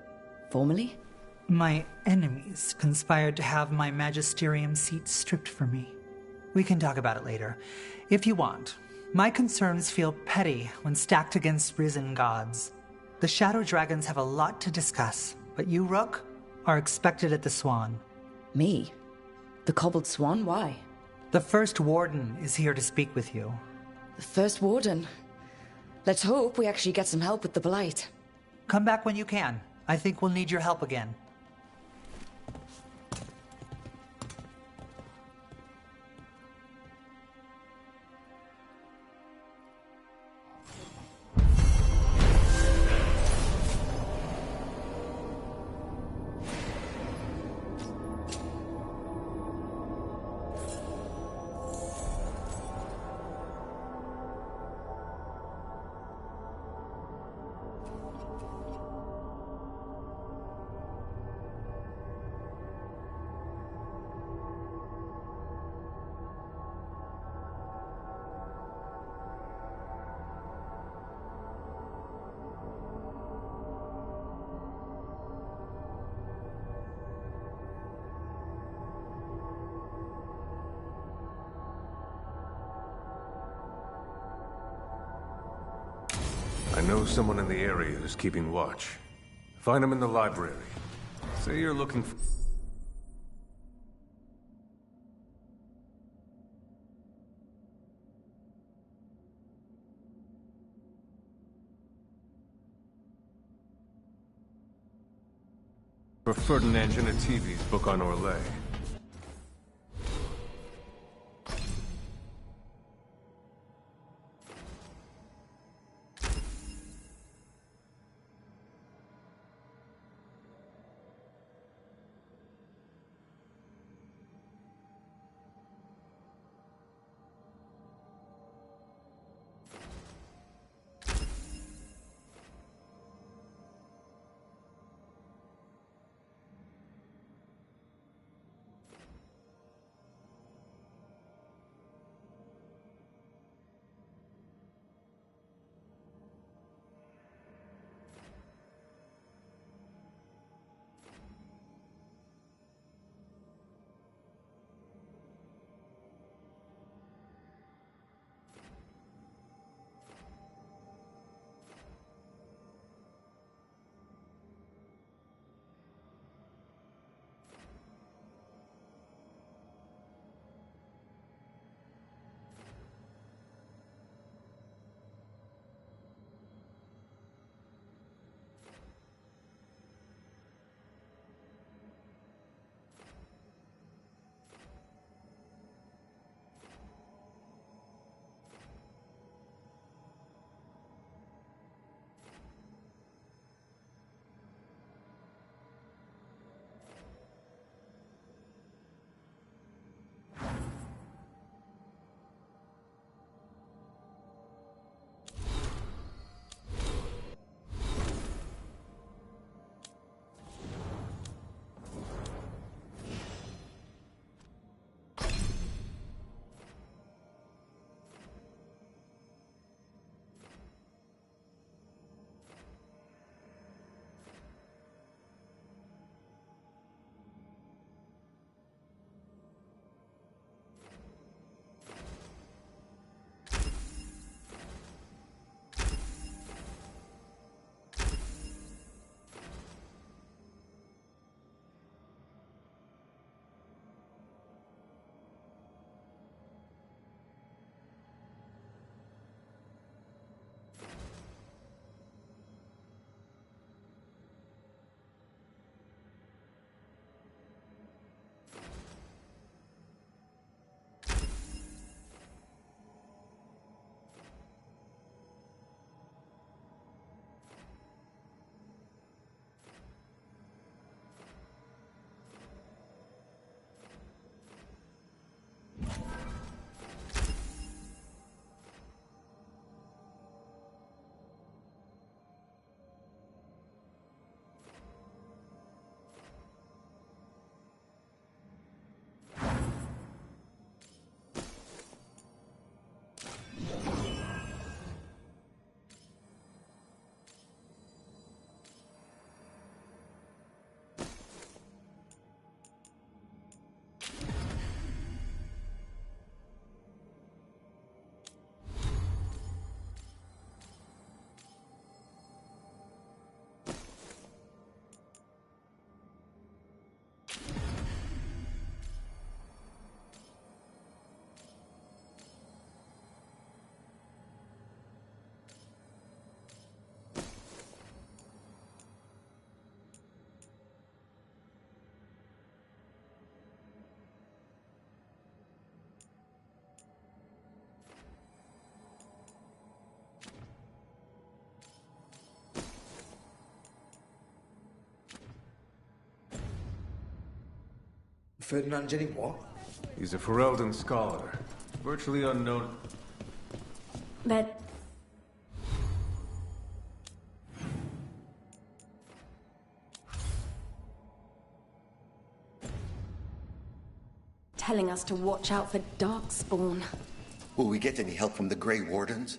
formerly? My enemies conspired to have my magisterium seat stripped from me. We can talk about it later, if you want. My concerns feel petty when stacked against risen gods. The Shadow Dragons have a lot to discuss, but you, Rook, are expected at the Swan. Me? The Cobbled Swan? Why? The First Warden is here to speak with you. The First Warden? Let's hope we actually get some help with the Blight. Come back when you can. I think we'll need your help again. know someone in the area who's keeping watch. Find him in the library. Say you're looking for... Ferdinand Genetivi's book on Orlais. Ferdinand Jennings what? He's a Ferelden scholar. Virtually unknown. But... telling us to watch out for Darkspawn. Will we get any help from the Grey Wardens?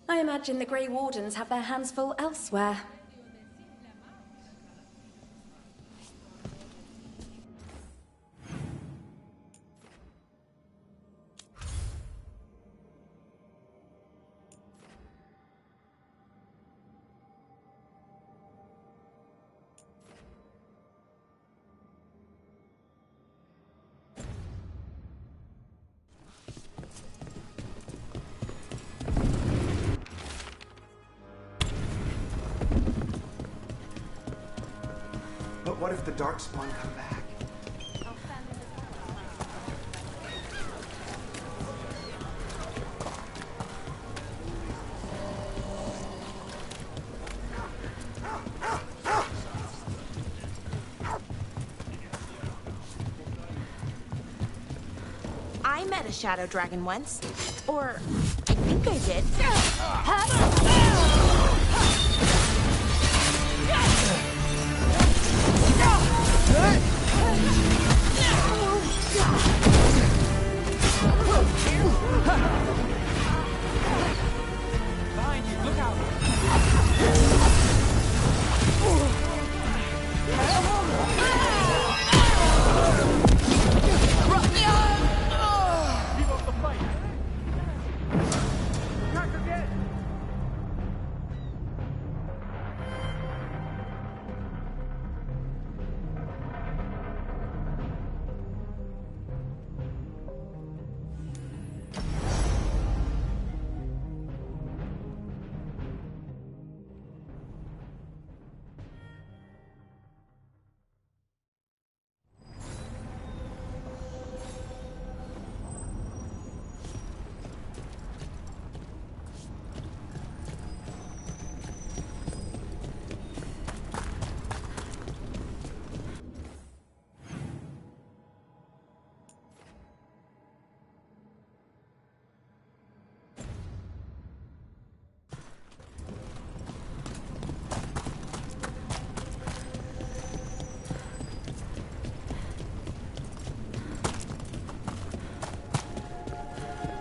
I imagine the Grey Wardens have their hands full elsewhere. if the Darkspawn come back? I met a shadow dragon once. Or, I think I did. Behind you, look out! Keep up the fight! Attack again!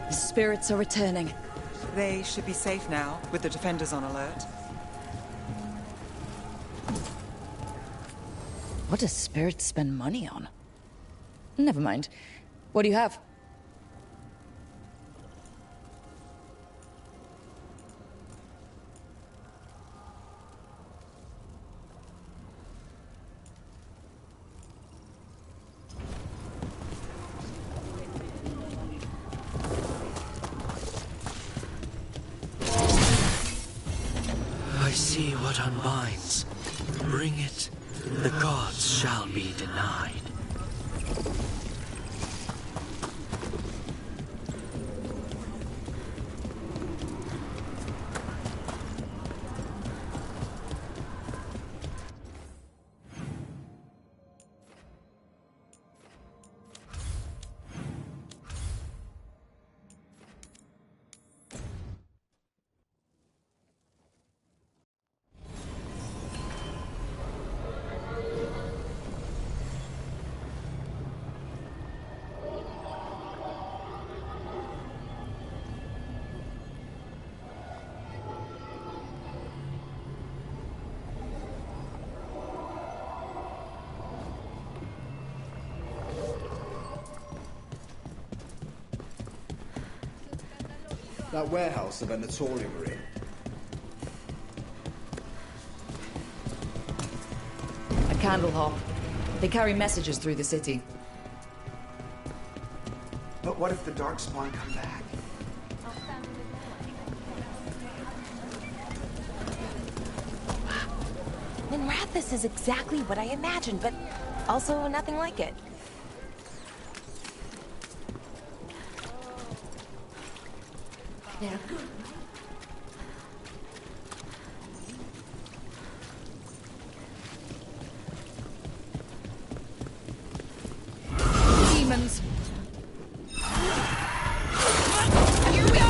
The spirits are returning. They should be safe now, with the defenders on alert. What does spirits spend money on? Never mind. What do you have? I see what unbinds. Bring it. The gods shall be denied. That warehouse the Venatorium are in. A candle hop. They carry messages through the city. But what if the Darkspawn come back? Minrathous is exactly what I imagined, but also nothing like it. They're good. Demons! Here we go!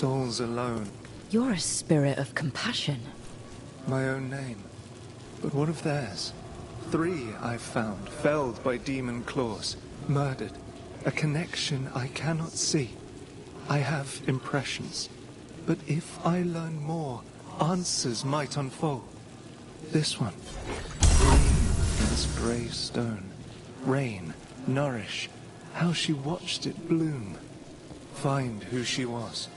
souls alone. You're a spirit of compassion. My own name. But what of theirs? 3 I've found, felled by demon claws, murdered. A connection I cannot see. I have impressions. But if I learn more, answers might unfold. This one. Green against grey stone. Rain, nourish. How she watched it bloom. Find who she was.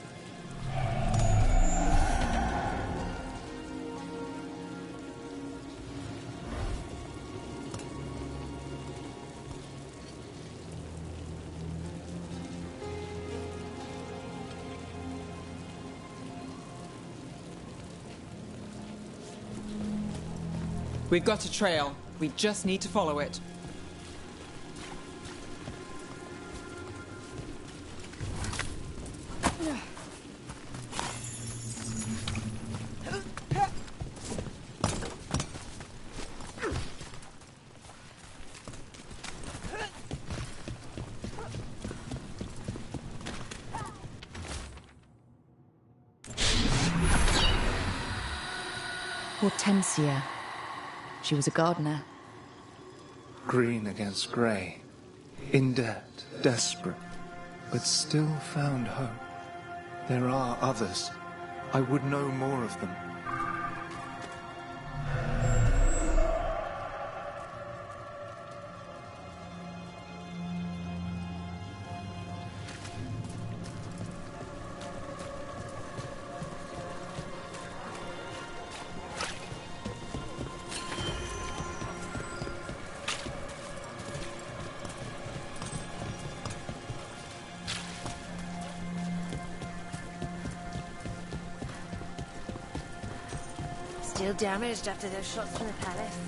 We've got a trail. We just need to follow it. Hortensia. She was a gardener. Green against grey. In debt, desperate, but still found hope. There are others. I would know more of them. Still damaged after those shots from the palace.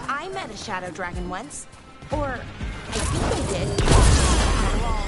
I met a shadow dragon once. Or, I think I did. Not long.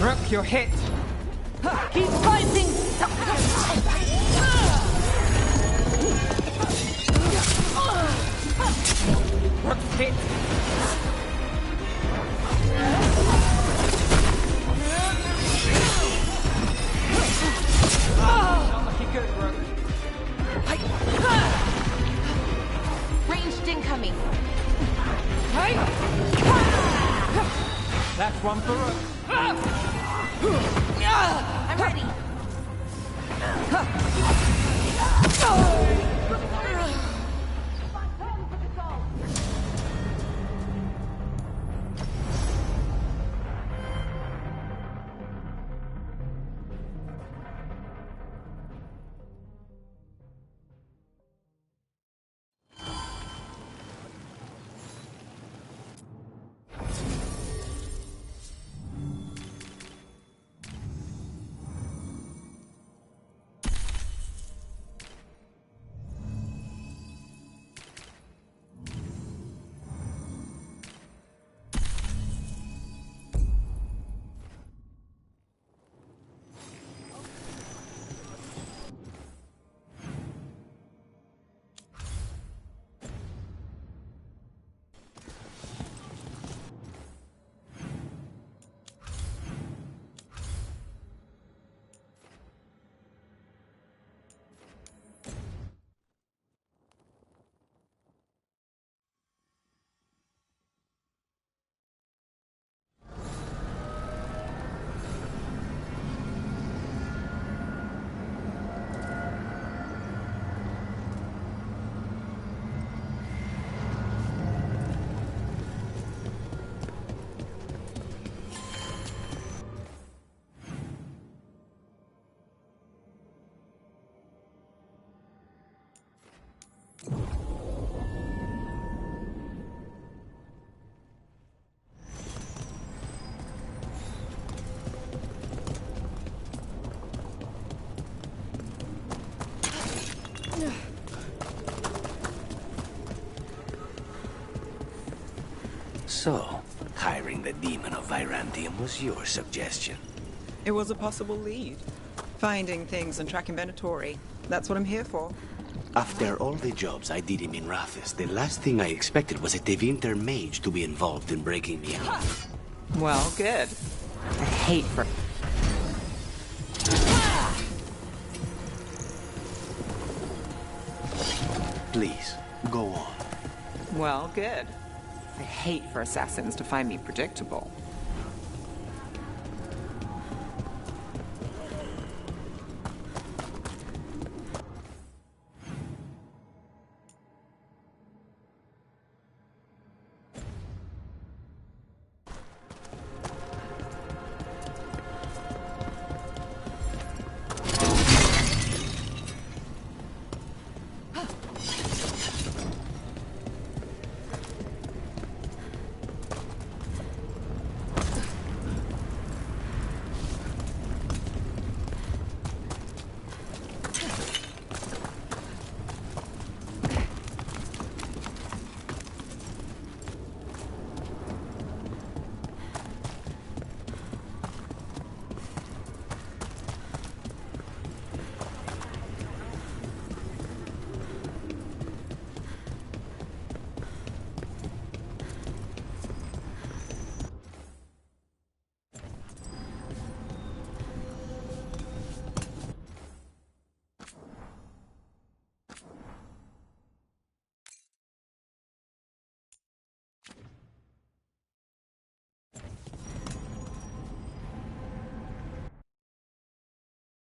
Rook, you're hit. Keep fighting! Rook hit. Not looking good, Rook. Ranged incoming. That's one for Rook. I'm ready. So, hiring the demon of Virantium was your suggestion. It was a possible lead. Finding things and tracking Venatori. That's what I'm here for. After all the jobs I did in Minrathis, the last thing I expected was a Tevinter mage to be involved in breaking me out. Well, good. I hate for... Please, go on. Well, good. I hate for assassins to find me predictable.